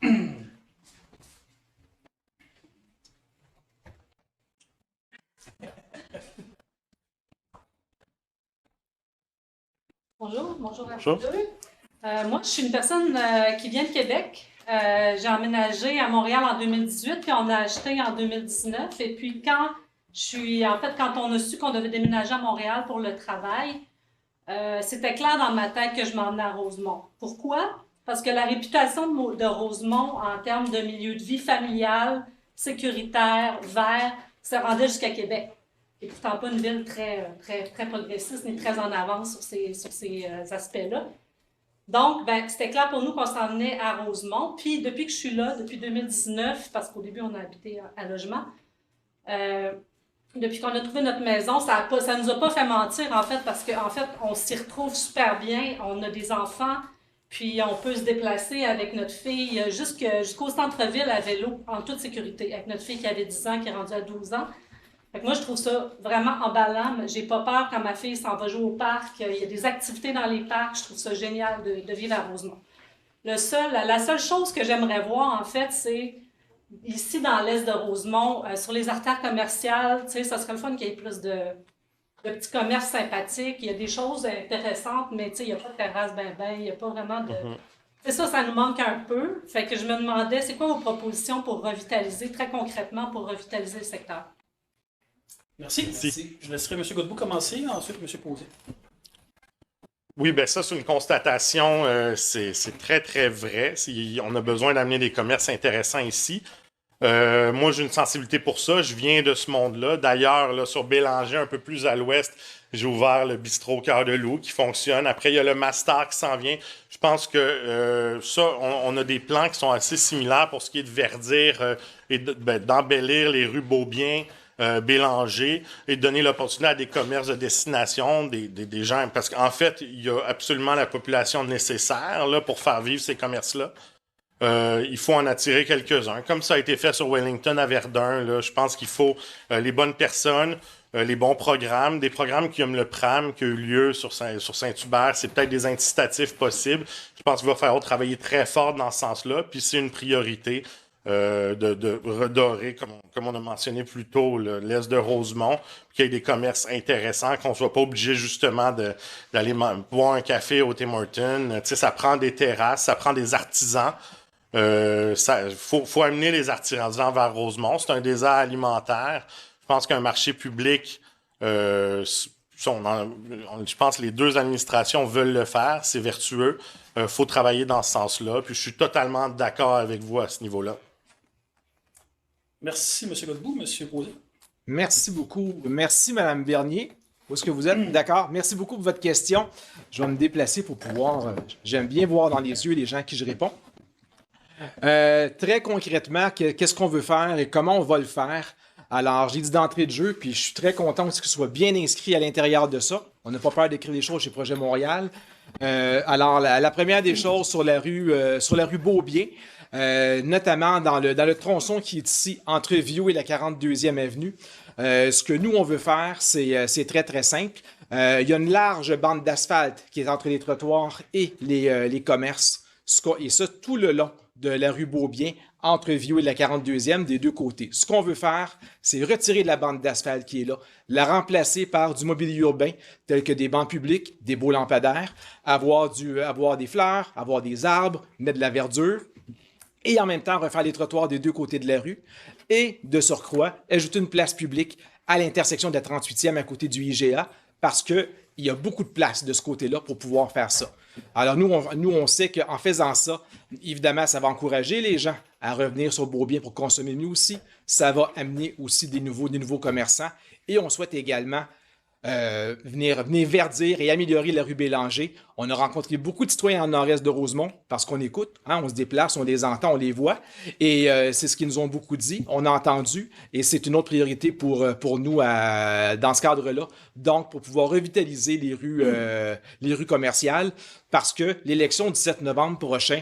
Bonjour à vous deux. Moi, je suis une personne qui vient de Québec. J'ai emménagé à Montréal en 2018, puis on a acheté en 2019. Et puis quand on a su qu'on devait déménager à Montréal pour le travail, c'était clair dans ma tête que je m'en venais à Rosemont. Pourquoi? Parce que la réputation de Rosemont en termes de milieu de vie familial, sécuritaire, vert, se rendait jusqu'à Québec. Et pourtant pas une ville très progressiste ni très en avance sur ces aspects-là. Donc, c'était clair pour nous qu'on s'en venait à Rosemont. Puis depuis que je suis là, depuis 2019, parce qu'au début on a habité à logement, depuis qu'on a trouvé notre maison, ça nous a pas fait mentir en fait, parce qu'en fait on s'y retrouve super bien. On a des enfants, puis on peut se déplacer avec notre fille jusqu'au centre-ville à vélo, en toute sécurité, avec notre fille qui avait 10 ans, qui est rendue à 12 ans. Fait que moi, je trouve ça vraiment emballant. Mais j'ai pas peur quand ma fille s'en va jouer au parc. Il y a des activités dans les parcs. Je trouve ça génial de vivre à Rosemont. La seule chose que j'aimerais voir, en fait, c'est ici dans l'est de Rosemont, sur les artères commerciales, tu sais, ça serait le fun qu'il y ait plus de petits commerces sympathiques. Il y a des choses intéressantes, mais tu sais, il n'y a pas de terrasse ben, il n'y a pas vraiment de... C'est ça nous manque un peu. Fait que je me demandais, c'est quoi vos propositions pour revitaliser, très concrètement, pour revitaliser le secteur? Merci. Je laisserai M. Godbout commencer, ensuite M. Posé. Oui, ben ça, c'est une constatation, c'est très, très vrai. On a besoin d'amener des commerces intéressants ici. Moi, j'ai une sensibilité pour ça. Je viens de ce monde-là. D'ailleurs, là, sur Bélanger, un peu plus à l'ouest, j'ai ouvert le bistrot Cœur de Loup qui fonctionne. Après, il y a le Master qui s'en vient. Je pense que ça, on a des plans qui sont assez similaires pour ce qui est de verdir et d'embellir les rues Beaubien, Bélanger et de donner l'opportunité à des commerces de destination, des gens. Parce qu'en fait, il y a absolument la population nécessaire là, pour faire vivre ces commerces-là. Il faut en attirer quelques-uns. Comme ça a été fait sur Wellington à Verdun, là, je pense qu'il faut les bonnes personnes, les bons programmes, des programmes comme le PRAM qui a eu lieu sur Saint-Hubert, c'est peut-être des incitatifs possibles. Je pense qu'il va falloir travailler très fort dans ce sens-là, puis c'est une priorité de redorer, comme on a mentionné plus tôt, l'est de Rosemont, qu'il y ait des commerces intéressants, qu'on ne soit pas obligé justement d'aller boire un café au Tim Hortons. Tu sais, ça prend des terrasses, ça prend des artisans. Faut amener les artisans vers Rosemont. C'est un désert alimentaire. Je pense qu'un marché public, je pense que les deux administrations veulent le faire. C'est vertueux. Faut travailler dans ce sens-là. Puis je suis totalement d'accord avec vous à ce niveau-là. Merci, M. Godbout. M. Posé. Merci beaucoup. Merci, Mme Bernier. Où est-ce que vous êtes? D'accord. Merci beaucoup pour votre question. Je vais me déplacer pour pouvoir... j'aime bien voir dans les yeux les gens à qui je réponds. Très concrètement, qu'est-ce qu'on veut faire et comment on va le faire? Alors, j'ai dit d'entrée de jeu, puis je suis très content que ce soit bien inscrit à l'intérieur de ça. On n'a pas peur d'écrire des choses chez Projet Montréal. Alors, la première des choses sur la rue Beaubien, notamment dans le tronçon qui est ici, entre Vieux et la 42e avenue. Ce que nous, on veut faire, c'est très, très simple. Il y a une large bande d'asphalte qui est entre les trottoirs et les commerces. Et ça, tout le long de la rue Beaubien, entre Vieux et la 42e, des deux côtés. Ce qu'on veut faire, c'est retirer de la bande d'asphalte qui est là, la remplacer par du mobilier urbain, tel que des bancs publics, des beaux lampadaires, avoir des fleurs, avoir des arbres, mettre de la verdure, et en même temps refaire les trottoirs des deux côtés de la rue, et de surcroît, ajouter une place publique à l'intersection de la 38e à côté du IGA, parce qu'il y a beaucoup de place de ce côté-là pour pouvoir faire ça. Alors nous, on sait qu'en faisant ça, évidemment, ça va encourager les gens à revenir sur Beaubien pour consommer mieux aussi. Ça va amener aussi des nouveaux commerçants. Et on souhaite également venir verdir et améliorer la rue Bélanger. On a rencontré beaucoup de citoyens en nord-est de Rosemont parce qu'on écoute, hein, on se déplace, on les entend, on les voit. Et c'est ce qu'ils nous ont beaucoup dit. On a entendu et c'est une autre priorité pour nous dans ce cadre-là. Donc, pour pouvoir revitaliser les rues commerciales parce que l'élection du 17 novembre prochain,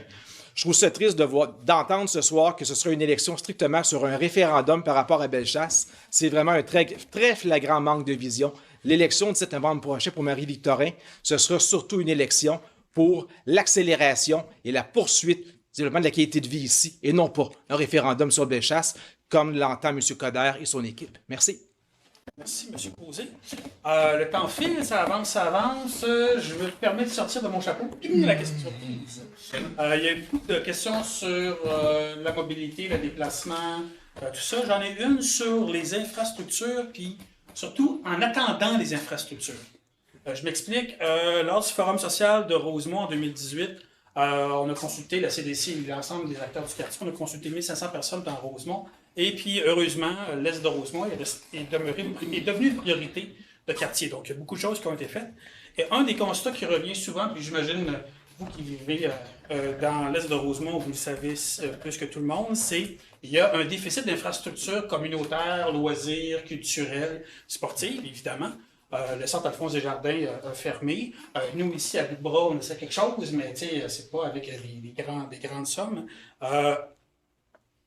je trouve ça triste d'entendre ce soir que ce sera une élection strictement sur un référendum par rapport à Bellechasse. C'est vraiment un très, très flagrant manque de vision. L'élection du 7 novembre prochain pour Marie-Victorin, ce sera surtout une élection pour l'accélération et la poursuite du développement de la qualité de vie ici, et non pas un référendum sur Bellechasse, comme l'entend M. Coderre et son équipe. Merci. Merci, M. Posé. Le temps file, ça avance. Je me permets de sortir de mon chapeau. La question surprise. Il y a eu beaucoup de questions sur la mobilité, le déplacement, tout ça. J'en ai une sur les infrastructures, puis surtout en attendant les infrastructures. Je m'explique. Lors du Forum social de Rosemont en 2018, on a consulté la CDC et l'ensemble des acteurs du quartier. On a consulté 1500 personnes dans Rosemont. Et puis, heureusement, l'est de Rosemont est devenu une priorité de quartier. Donc, il y a beaucoup de choses qui ont été faites. Et un des constats qui revient souvent, puis j'imagine, vous qui vivez dans l'est de Rosemont, vous le savez plus que tout le monde, c'est qu'il y a un déficit d'infrastructures communautaires, loisirs, culturelles, sportives, évidemment. Le centre Alphonse Desjardins a fermé. Nous, ici, à Bout-de-Bras, on essaie quelque chose, mais c'est pas avec des grandes sommes.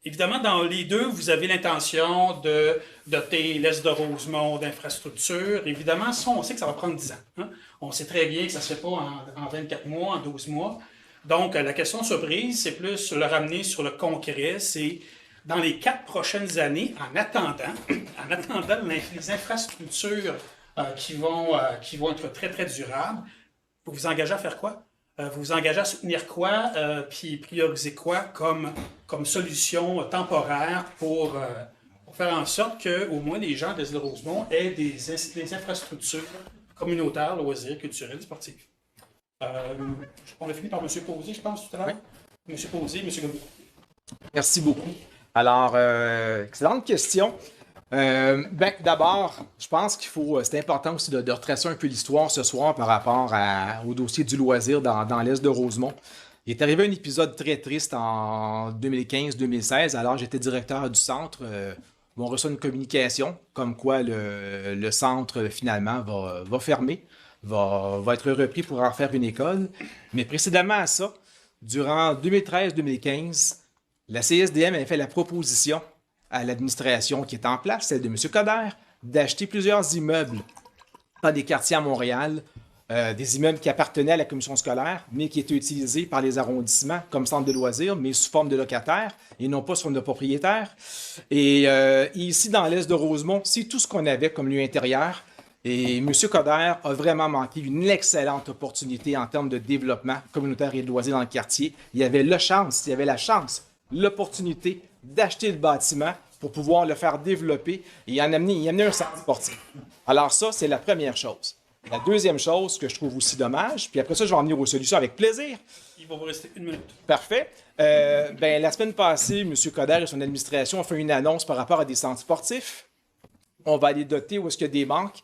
évidemment, dans les deux, vous avez l'intention de doter l'Est de Rosemont d'infrastructures. Évidemment, ça, on sait que ça va prendre 10 ans. Hein. On sait très bien que ça ne se fait pas en 24 mois, en 12 mois. Donc, la question surprise, c'est plus le ramener sur le concret. C'est dans les 4 prochaines années, en attendant les infrastructures qui vont être très, très durables, vous vous engagez à faire quoi? Vous vous engagez à soutenir quoi, puis prioriser quoi comme solution temporaire pour faire en sorte qu'au moins les gens de Rosemont aient des infrastructures communautaires, loisirs, culturels, sportifs. On a fini par M. Posé, je pense, tout à l'heure. Oui. M. Posé, M. Godbout. Merci beaucoup. Alors, excellente question. D'abord, je pense c'est important aussi de retracer un peu l'histoire ce soir par rapport au dossier du loisir dans l'Est de Rosemont. Il est arrivé un épisode très triste en 2015-2016, alors j'étais directeur du centre. On reçoit une communication comme quoi le centre finalement va fermer, va être repris pour en faire une école. Mais précédemment à ça, durant 2013-2015, la CSDM avait fait la proposition à l'administration qui est en place, celle de M. Coder, d'acheter plusieurs immeubles dans des quartiers à Montréal, des immeubles qui appartenaient à la commission scolaire, mais qui étaient utilisés par les arrondissements comme centre de loisirs, mais sous forme de locataires et non pas sous forme de propriétaires. Et ici, dans l'Est de Rosemont, c'est tout ce qu'on avait comme lieu intérieur. Et M. Coder a vraiment manqué une excellente opportunité en termes de développement communautaire et de loisirs dans le quartier. Il y avait la chance, l'opportunité d'acheter le bâtiment pour pouvoir le faire développer et y amener un centre sportif. Alors ça, c'est la première chose. La deuxième chose que je trouve aussi dommage, puis après ça, je vais en venir aux solutions avec plaisir. Il va vous rester 1 minute. Parfait. La semaine passée, M. Coder et son administration ont fait une annonce par rapport à des centres sportifs. On va aller doter où est-ce qu'il y a des manques.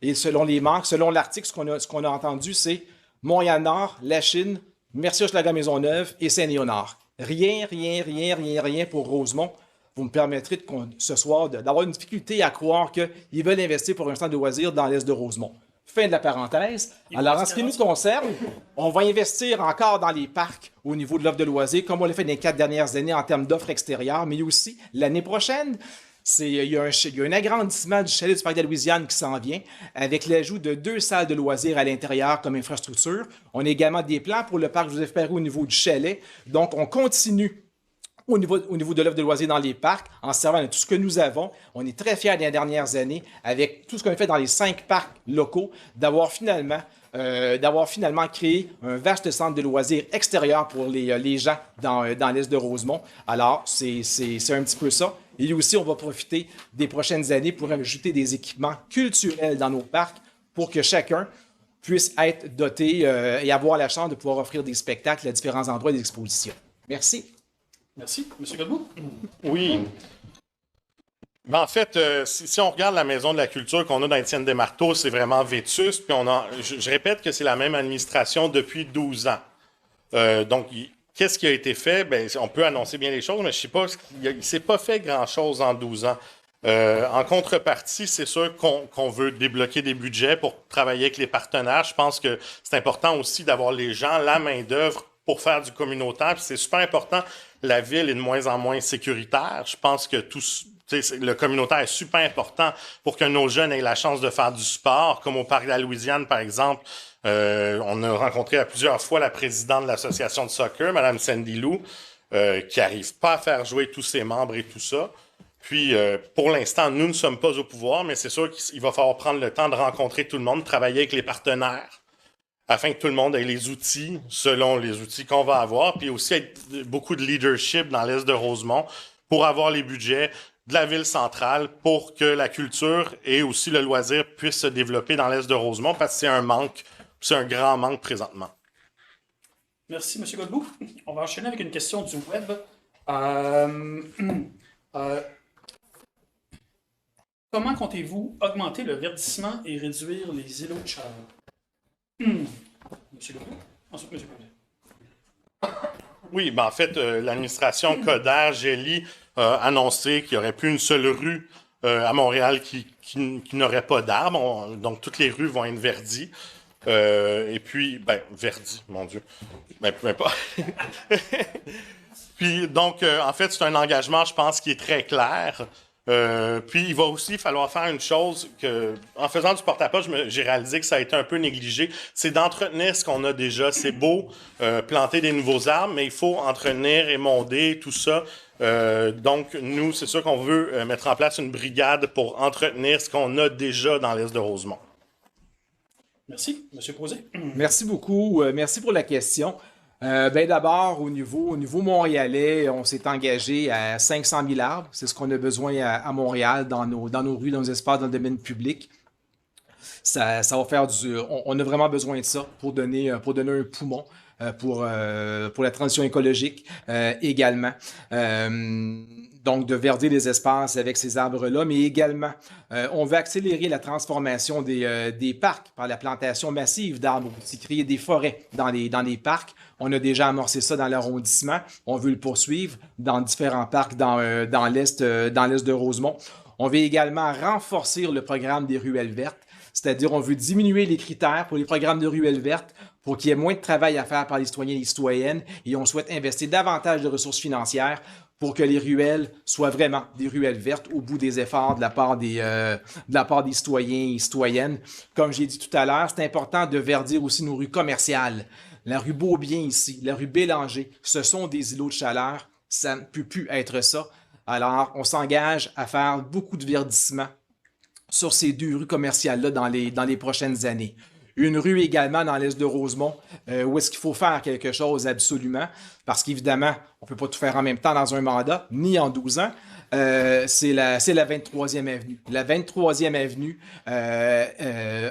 Et selon les manques, selon l'article, ce qu'on a entendu, c'est Montréal-Nord, la Chine, Mercier-Hochelaga-Maisonneuve et Saint-Léonard. Rien pour Rosemont. Vous me permettrez ce soir d'avoir une difficulté à croire qu'ils veulent investir pour un centre de loisirs dans l'Est de Rosemont. Fin de la parenthèse. Alors, en ce qui nous concerne, on va investir encore dans les parcs au niveau de l'offre de loisirs, comme on l'a fait dans les 4 dernières années en termes d'offres extérieures, mais aussi l'année prochaine. Il y a un agrandissement du chalet du parc de la Louisiane qui s'en vient, avec l'ajout de 2 salles de loisirs à l'intérieur comme infrastructure. On a également des plans pour le parc Joseph-Perrot au niveau du chalet. Donc, on continue au niveau de l'offre de loisirs dans les parcs, en se servant de tout ce que nous avons. On est très fiers des dernières années, avec tout ce qu'on a fait dans les 5 parcs locaux, d'avoir finalement créé un vaste centre de loisirs extérieur pour les gens dans l'Est de Rosemont. Alors, c'est un petit peu ça. Et aussi, on va profiter des prochaines années pour ajouter des équipements culturels dans nos parcs pour que chacun puisse être doté et avoir la chance de pouvoir offrir des spectacles à différents endroits et des expositions. Merci. Merci. M. Godbout? Oui. Ben, en fait, si on regarde la Maison de la culture qu'on a dans Étienne-des-Marteaux, c'est vraiment vétuste. Puis je répète que c'est la même administration depuis 12 ans. Donc, qu'est-ce qui a été fait? Ben, on peut annoncer bien les choses, mais je ne sais pas, il ne s'est pas fait grand-chose en 12 ans. En contrepartie, c'est sûr qu'on veut débloquer des budgets pour travailler avec les partenaires. Je pense que c'est important aussi d'avoir les gens, la main-d'œuvre pour faire du communautaire. Puis c'est super important. La ville est de moins en moins sécuritaire. Je pense que le communautaire est super important pour que nos jeunes aient la chance de faire du sport, comme au Parc de la Louisiane, par exemple. On a rencontré à plusieurs fois la présidente de l'association de soccer, Mme Sandy Lou, qui n'arrive pas à faire jouer tous ses membres et tout ça. Puis, pour l'instant, nous ne sommes pas au pouvoir, mais c'est sûr qu'il va falloir prendre le temps de rencontrer tout le monde, travailler avec les partenaires, afin que tout le monde ait les outils selon les outils qu'on va avoir, puis aussi beaucoup de leadership dans l'Est de Rosemont pour avoir les budgets de la ville centrale pour que la culture et aussi le loisir puissent se développer dans l'Est de Rosemont, parce que c'est un manque, c'est un grand manque présentement. Merci, M. Godbout. On va enchaîner avec une question du web. Comment comptez-vous augmenter le verdissement et réduire les îlots de chaleur? M. Godbout. Ensuite, M. Paulet. Oui, ben en fait, l'administration Coder, Gély, a annoncé qu'il n'y aurait plus une seule rue à Montréal qui n'aurait pas d'arbres. Donc, toutes les rues vont être verdies. Et puis, verdi, mon Dieu. Peu importe. Puis donc, en fait, c'est un engagement, je pense, qui est très clair. Puis il va aussi falloir faire une chose que, en faisant du porte-à-porte, j'ai réalisé que ça a été un peu négligé, c'est d'entretenir ce qu'on a déjà. C'est beau planter des nouveaux arbres, mais il faut entretenir, émonder, tout ça. Donc nous, c'est sûr qu'on veut mettre en place une brigade pour entretenir ce qu'on a déjà dans l'Est de Rosemont. Merci, M. Posé. Merci beaucoup. Merci pour la question. Ben d'abord, au niveau montréalais, on s'est engagé à 500 000 arbres. C'est ce qu'on a besoin à Montréal, dans nos rues, dans nos espaces, dans le domaine public. Ça va faire on a vraiment besoin de ça pour donner un poumon pour la transition écologique également. Donc, de verdir les espaces avec ces arbres-là, mais également, on veut accélérer la transformation des parcs par la plantation massive d'arbres, aussi créer des forêts dans les parcs. On a déjà amorcé ça dans l'arrondissement. On veut le poursuivre dans différents parcs dans l'est de Rosemont. On veut également renforcer le programme des ruelles vertes, c'est-à-dire on veut diminuer les critères pour les programmes de ruelles vertes pour qu'il y ait moins de travail à faire par les citoyens et les citoyennes, et on souhaite investir davantage de ressources financières pour que les ruelles soient vraiment des ruelles vertes au bout des efforts de la part des citoyens et citoyennes. Comme j'ai dit tout à l'heure, c'est important de verdir aussi nos rues commerciales. La rue Beaubien ici, la rue Bélanger, ce sont des îlots de chaleur. Ça ne peut plus être ça. Alors, on s'engage à faire beaucoup de verdissement sur ces 2 rues commerciales-là dans les prochaines années. Une rue également dans l'est de Rosemont, où est-ce qu'il faut faire quelque chose absolument, parce qu'évidemment, on ne peut pas tout faire en même temps dans un mandat, ni en 12 ans. C'est la 23e avenue. La 23e avenue,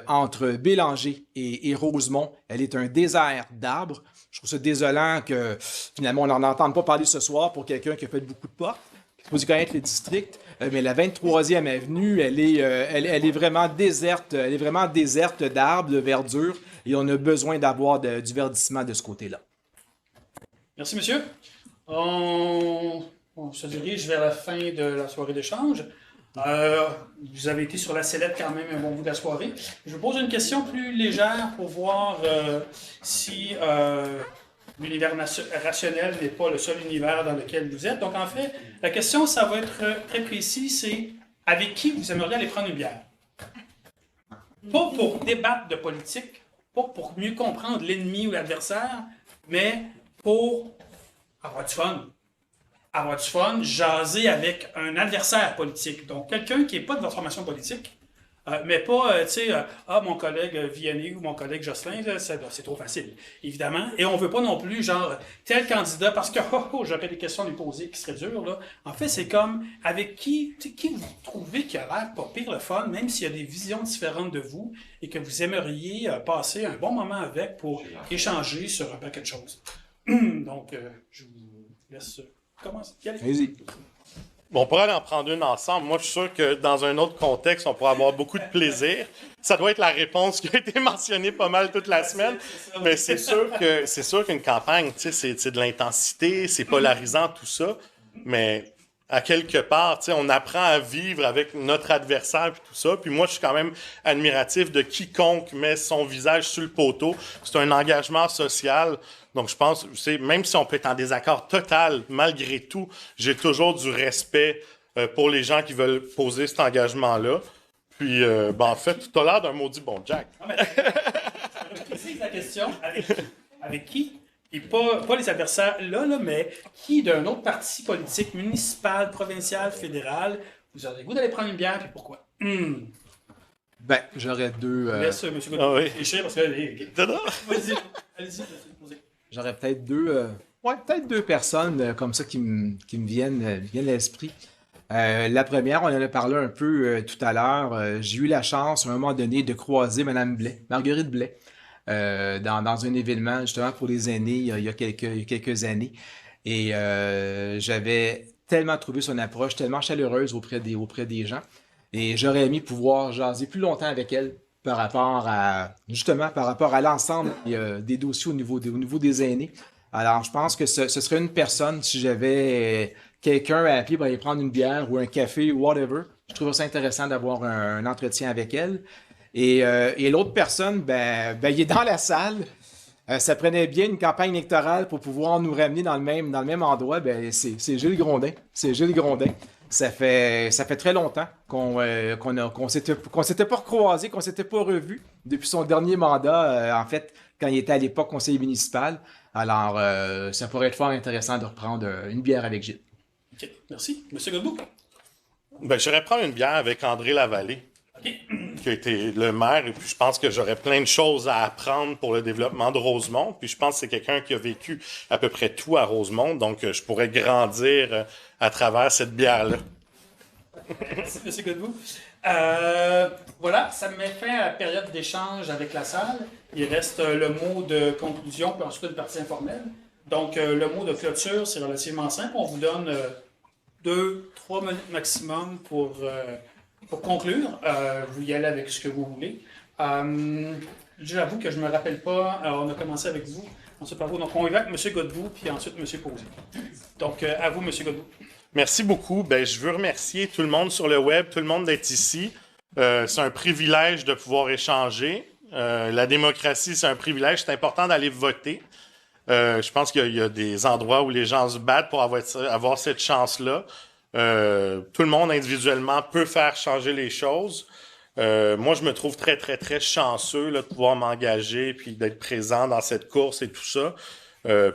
entre Bélanger et Rosemont, elle est un désert d'arbres. Je trouve ça désolant que finalement on n'en entende pas parler ce soir pour quelqu'un qui a fait beaucoup de portes. Il faut connaître le district, mais la 23e avenue, elle est vraiment déserte. Elle est vraiment déserte d'arbres, de verdure, et on a besoin d'avoir du verdissement de ce côté-là. Merci, monsieur. On se dirige vers la fin de la soirée d'échange. Vous avez été sur la sellette quand même un bon bout de la soirée. Je vous pose une question plus légère pour voir si l'univers rationnel n'est pas le seul univers dans lequel vous êtes. Donc, en fait, la question, ça va être très précis, c'est avec qui vous aimeriez aller prendre une bière? Pas pour débattre de politique, pas pour mieux comprendre l'ennemi ou l'adversaire, mais pour avoir du fun. Avoir du fun, jaser avec un adversaire politique. Donc, quelqu'un qui n'est pas de votre formation politique, mais pas, mon collègue Vianney ou mon collègue Jocelyn, là, c'est trop facile, évidemment. Et on veut pas non plus, genre, tel candidat, parce que, j'aurais des questions à lui poser qui seraient dures, là. En fait, c'est comme, avec qui vous trouvez qui a l'air pas pire le fun, même s'il y a des visions différentes de vous, et que vous aimeriez passer un bon moment avec pour échanger sur un paquet de choses. Donc, je vous laisse commencer. Allez-y. Bon, on pourrait aller en prendre une ensemble. Moi, je suis sûr que dans un autre contexte, on pourrait avoir beaucoup de plaisir. Ça doit être la réponse qui a été mentionnée pas mal toute la semaine. Mais c'est sûr qu'une campagne, tu sais, c'est de l'intensité, c'est polarisant, tout ça. Mais à quelque part, tu sais, on apprend à vivre avec notre adversaire puis tout ça. Puis moi, je suis quand même admiratif de quiconque met son visage sur le poteau. C'est un engagement social. Donc, je pense, même si on peut être en désaccord total, malgré tout, j'ai toujours du respect pour les gens qui veulent poser cet engagement-là. Puis, en fait, tu as l'air d'un maudit bon Jack. Je précise la question. Avec qui? Et pas les adversaires là, mais qui d'un autre parti politique, municipal, provincial, fédéral, vous aurez le goût d'aller prendre une bière, puis pourquoi? Ben, j'aurais 2... Je laisse M. Gauthier réfléchir, parce que... Vas-y, allez-y, posez. J'aurais peut-être deux personnes comme ça qui me viennent à l'esprit. La première, on en a parlé un peu tout à l'heure. J'ai eu la chance, à un moment donné, de croiser Mme Blais, Marguerite Blais, dans un événement, justement, pour les aînés, il y a quelques années. Et j'avais tellement trouvé son approche, tellement chaleureuse auprès des gens. Et j'aurais aimé pouvoir jaser plus longtemps avec elle par rapport à l'ensemble des dossiers au niveau des aînés. Alors, je pense que ce serait une personne, si j'avais quelqu'un à appeler pour aller prendre une bière ou un café ou whatever, je trouverais ça intéressant d'avoir un entretien avec elle. Et l'autre personne, il est dans la salle. Ça prenait bien une campagne électorale pour pouvoir nous ramener dans le même endroit. Ben, c'est Gilles Grondin. C'est Gilles Grondin. Ça fait très longtemps qu'on s'était pas recroisés, qu'on s'était pas revus depuis son dernier mandat, en fait, quand il était à l'époque conseiller municipal. Alors, ça pourrait être fort intéressant de reprendre une bière avec Gilles. OK, merci. Monsieur Godbout? Ben, j'irais prendre une bière avec André Lavallée, OK. qui a été le maire, et puis je pense que j'aurais plein de choses à apprendre pour le développement de Rosemont. Puis je pense que c'est quelqu'un qui a vécu à peu près tout à Rosemont, donc je pourrais grandir à travers cette bière-là. Merci, M. Godbout. Voilà, ça me met fin à la période d'échange avec la salle. Il reste le mot de conclusion, puis ensuite une partie informelle. Donc, le mot de clôture, c'est relativement simple. On vous donne 2-3 minutes maximum pour conclure. Vous y allez avec ce que vous voulez. J'avoue que je ne me rappelle pas. Alors, on a commencé avec vous, ensuite par vous. Donc, on y va avec M. Godbout, puis ensuite M. Posé. Donc, à vous, M. Godbout. Merci beaucoup. Ben, je veux remercier tout le monde sur le web, tout le monde d'être ici. C'est un privilège de pouvoir échanger. La démocratie, c'est un privilège. C'est important d'aller voter. Je pense qu'il y a des endroits où les gens se battent pour avoir cette chance-là. Tout le monde individuellement peut faire changer les choses. Moi, je me trouve très, très, très chanceux là, de pouvoir m'engager puis d'être présent dans cette course et tout ça.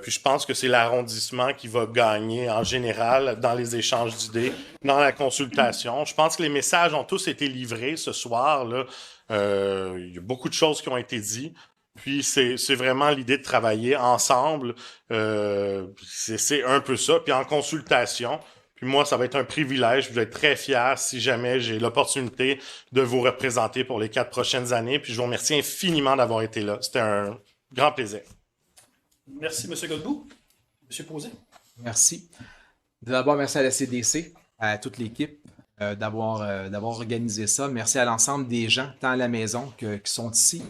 Puis je pense que c'est l'arrondissement qui va gagner en général dans les échanges d'idées, dans la consultation. Je pense que les messages ont tous été livrés ce soir. Là. Il y a beaucoup de choses qui ont été dites. Puis c'est vraiment l'idée de travailler ensemble. C'est un peu ça. Puis en consultation, puis moi, ça va être un privilège. Je vais être très fier si jamais j'ai l'opportunité de vous représenter pour les 4 prochaines années. Puis je vous remercie infiniment d'avoir été là. C'était un grand plaisir. Merci, M. Godbout. M. Posé. Merci. D'abord, merci à la CDC, à toute l'équipe d'avoir organisé ça. Merci à l'ensemble des gens, tant à la maison qui sont ici.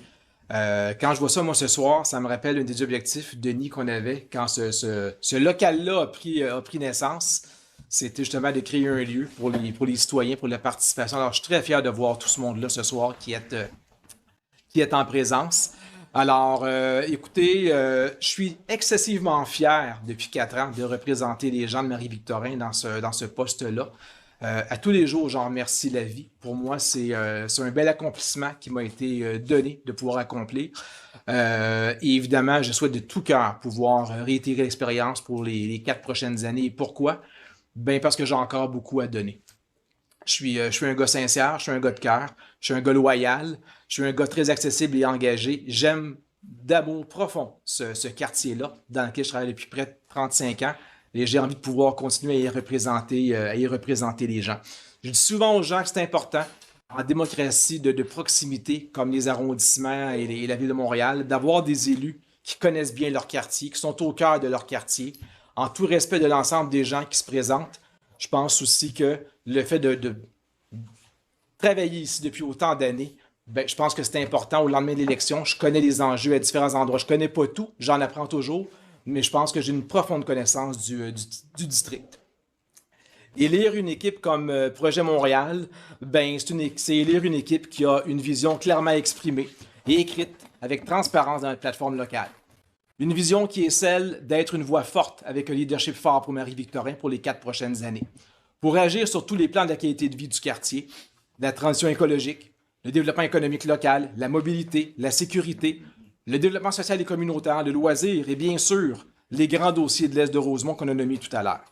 Quand je vois ça, moi, ce soir, ça me rappelle un des objectifs de nid qu'on avait quand ce local-là a pris naissance. C'était justement de créer un lieu pour les citoyens, pour la participation. Alors, je suis très fier de voir tout ce monde-là ce soir qui est en présence. Alors, écoutez, je suis excessivement fier depuis 4 ans de représenter les gens de Marie-Victorin dans ce poste-là. À tous les jours, j'en remercie la vie. Pour moi, c'est un bel accomplissement qui m'a été donné de pouvoir accomplir. Et évidemment, je souhaite de tout cœur pouvoir réitérer l'expérience pour les 4 prochaines années. Et pourquoi? Ben parce que j'ai encore beaucoup à donner. Je suis un gars sincère, je suis un gars de cœur, je suis un gars loyal, je suis un gars très accessible et engagé. J'aime d'amour profond ce quartier-là, dans lequel je travaille depuis près de 35 ans. Et j'ai envie de pouvoir continuer à y représenter les gens. Je dis souvent aux gens que c'est important, en démocratie de proximité, comme les arrondissements et la Ville de Montréal, d'avoir des élus qui connaissent bien leur quartier, qui sont au cœur de leur quartier, en tout respect de l'ensemble des gens qui se présentent. Je pense aussi que le fait de travailler ici depuis autant d'années, ben, je pense que c'est important au lendemain de l'élection. Je connais les enjeux à différents endroits. Je ne connais pas tout, j'en apprends toujours, mais je pense que j'ai une profonde connaissance du district. Élire une équipe comme Projet Montréal, ben, c'est élire une équipe qui a une vision clairement exprimée et écrite avec transparence dans la plateforme locale. Une vision qui est celle d'être une voix forte avec un leadership fort pour Marie-Victorin pour les 4 prochaines années. Pour agir sur tous les plans de la qualité de vie du quartier, la transition écologique, le développement économique local, la mobilité, la sécurité, le développement social et communautaire, le loisir et bien sûr les grands dossiers de l'Est de Rosemont qu'on a nommés tout à l'heure.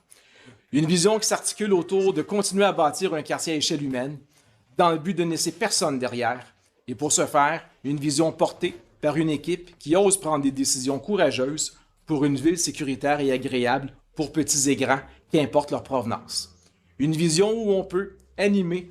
Une vision qui s'articule autour de continuer à bâtir un quartier à échelle humaine dans le but de ne laisser personne derrière et pour ce faire, une vision portée par une équipe qui ose prendre des décisions courageuses pour une ville sécuritaire et agréable pour petits et grands, qu'importe leur provenance. Une vision où on peut animer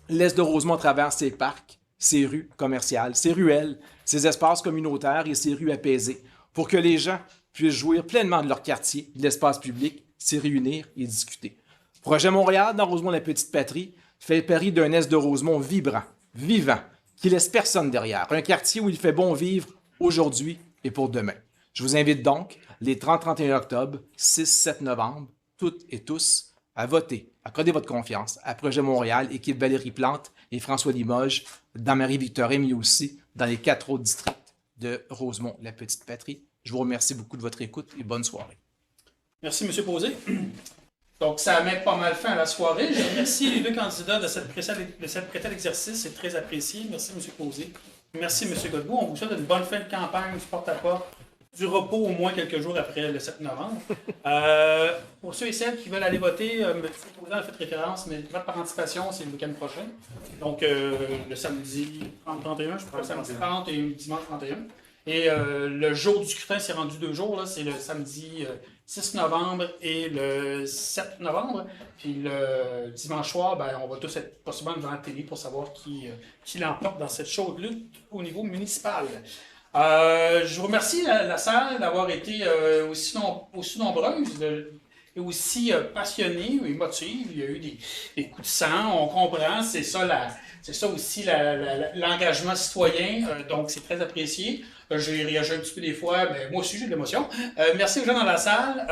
l'Est de Rosemont à travers ses parcs, ses rues commerciales, ses ruelles, ses espaces communautaires et ses rues apaisées, pour que les gens puissent jouir pleinement de leur quartier, de l'espace public, s'y réunir et discuter. Projet Montréal, dans Rosemont, la petite patrie, fait le pari d'un Est de Rosemont vibrant, vivant, qui laisse personne derrière. Un quartier où il fait bon vivre aujourd'hui et pour demain. Je vous invite donc, les 30-31 octobre, 6-7 novembre, toutes et tous, à voter, à accorder votre confiance à Projet Montréal, équipe Valérie Plante et François Limoges, dans Marie-Victorin, mais aussi dans les 4 autres districts de Rosemont, la petite patrie. Je vous remercie beaucoup de votre écoute et bonne soirée. Merci, M. Posé. Donc, ça met pas mal fin à la soirée. Je remercie les deux candidats de cette prêtée d'exercice. C'est très apprécié. Merci, M. Posé. Merci, M. Godbout. On vous souhaite une bonne fin de campagne du porte-à-porte, du repos au moins quelques jours après le 7 novembre. Pour ceux et celles qui veulent aller voter, M. Posé a fait référence, mais le vote par anticipation, c'est le week-end prochain. Donc, le samedi 31, je crois, le samedi 30 et le dimanche 31. Et le jour du scrutin, c'est rendu 2 jours. Là. C'est le samedi 6 novembre et le 7 novembre. Puis le dimanche soir, ben, on va tous être possiblement devant la télé pour savoir qui l'emporte dans cette chaude lutte au niveau municipal. Je vous remercie la salle d'avoir été aussi nombreuse et aussi passionnée, émotive. Il y a eu des coups de sang, on comprend, c'est ça aussi l'engagement citoyen, donc c'est très apprécié. J'ai réagi un petit peu des fois, mais moi aussi j'ai de l'émotion. Merci aux gens dans la salle.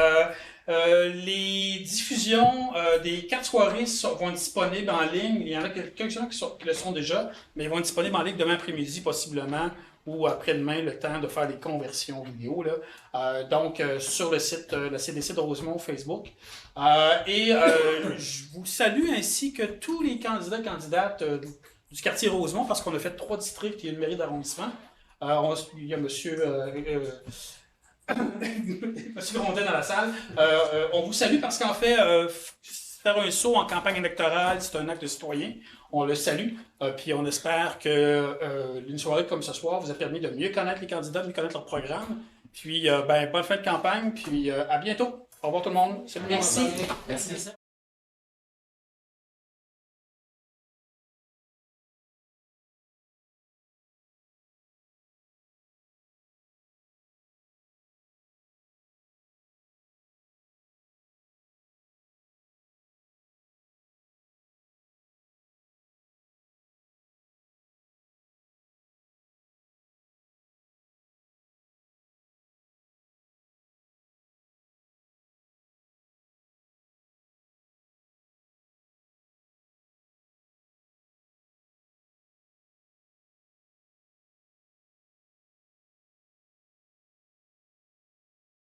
Les diffusions des 4 soirées vont être disponibles en ligne. Il y en a quelques-uns qui le sont déjà, mais ils vont être disponibles en ligne demain après-midi possiblement ou après-demain, le temps de faire des conversions vidéo. Là. Donc, sur le CDC de Rosemont Facebook. Je vous salue ainsi que tous les candidats et candidates du quartier Rosemont, parce qu'on a fait 3 districts et une mairie d'arrondissement. Il y a monsieur Rondet dans la salle. On vous salue parce qu'en fait, faire un saut en campagne électorale, c'est un acte de citoyen. On le salue. Puis on espère que une soirée comme ce soir vous a permis de mieux connaître les candidats, de mieux connaître leur programme. Puis bonne fin de campagne. Puis à bientôt. Au revoir tout le monde. Salut. Merci. Merci.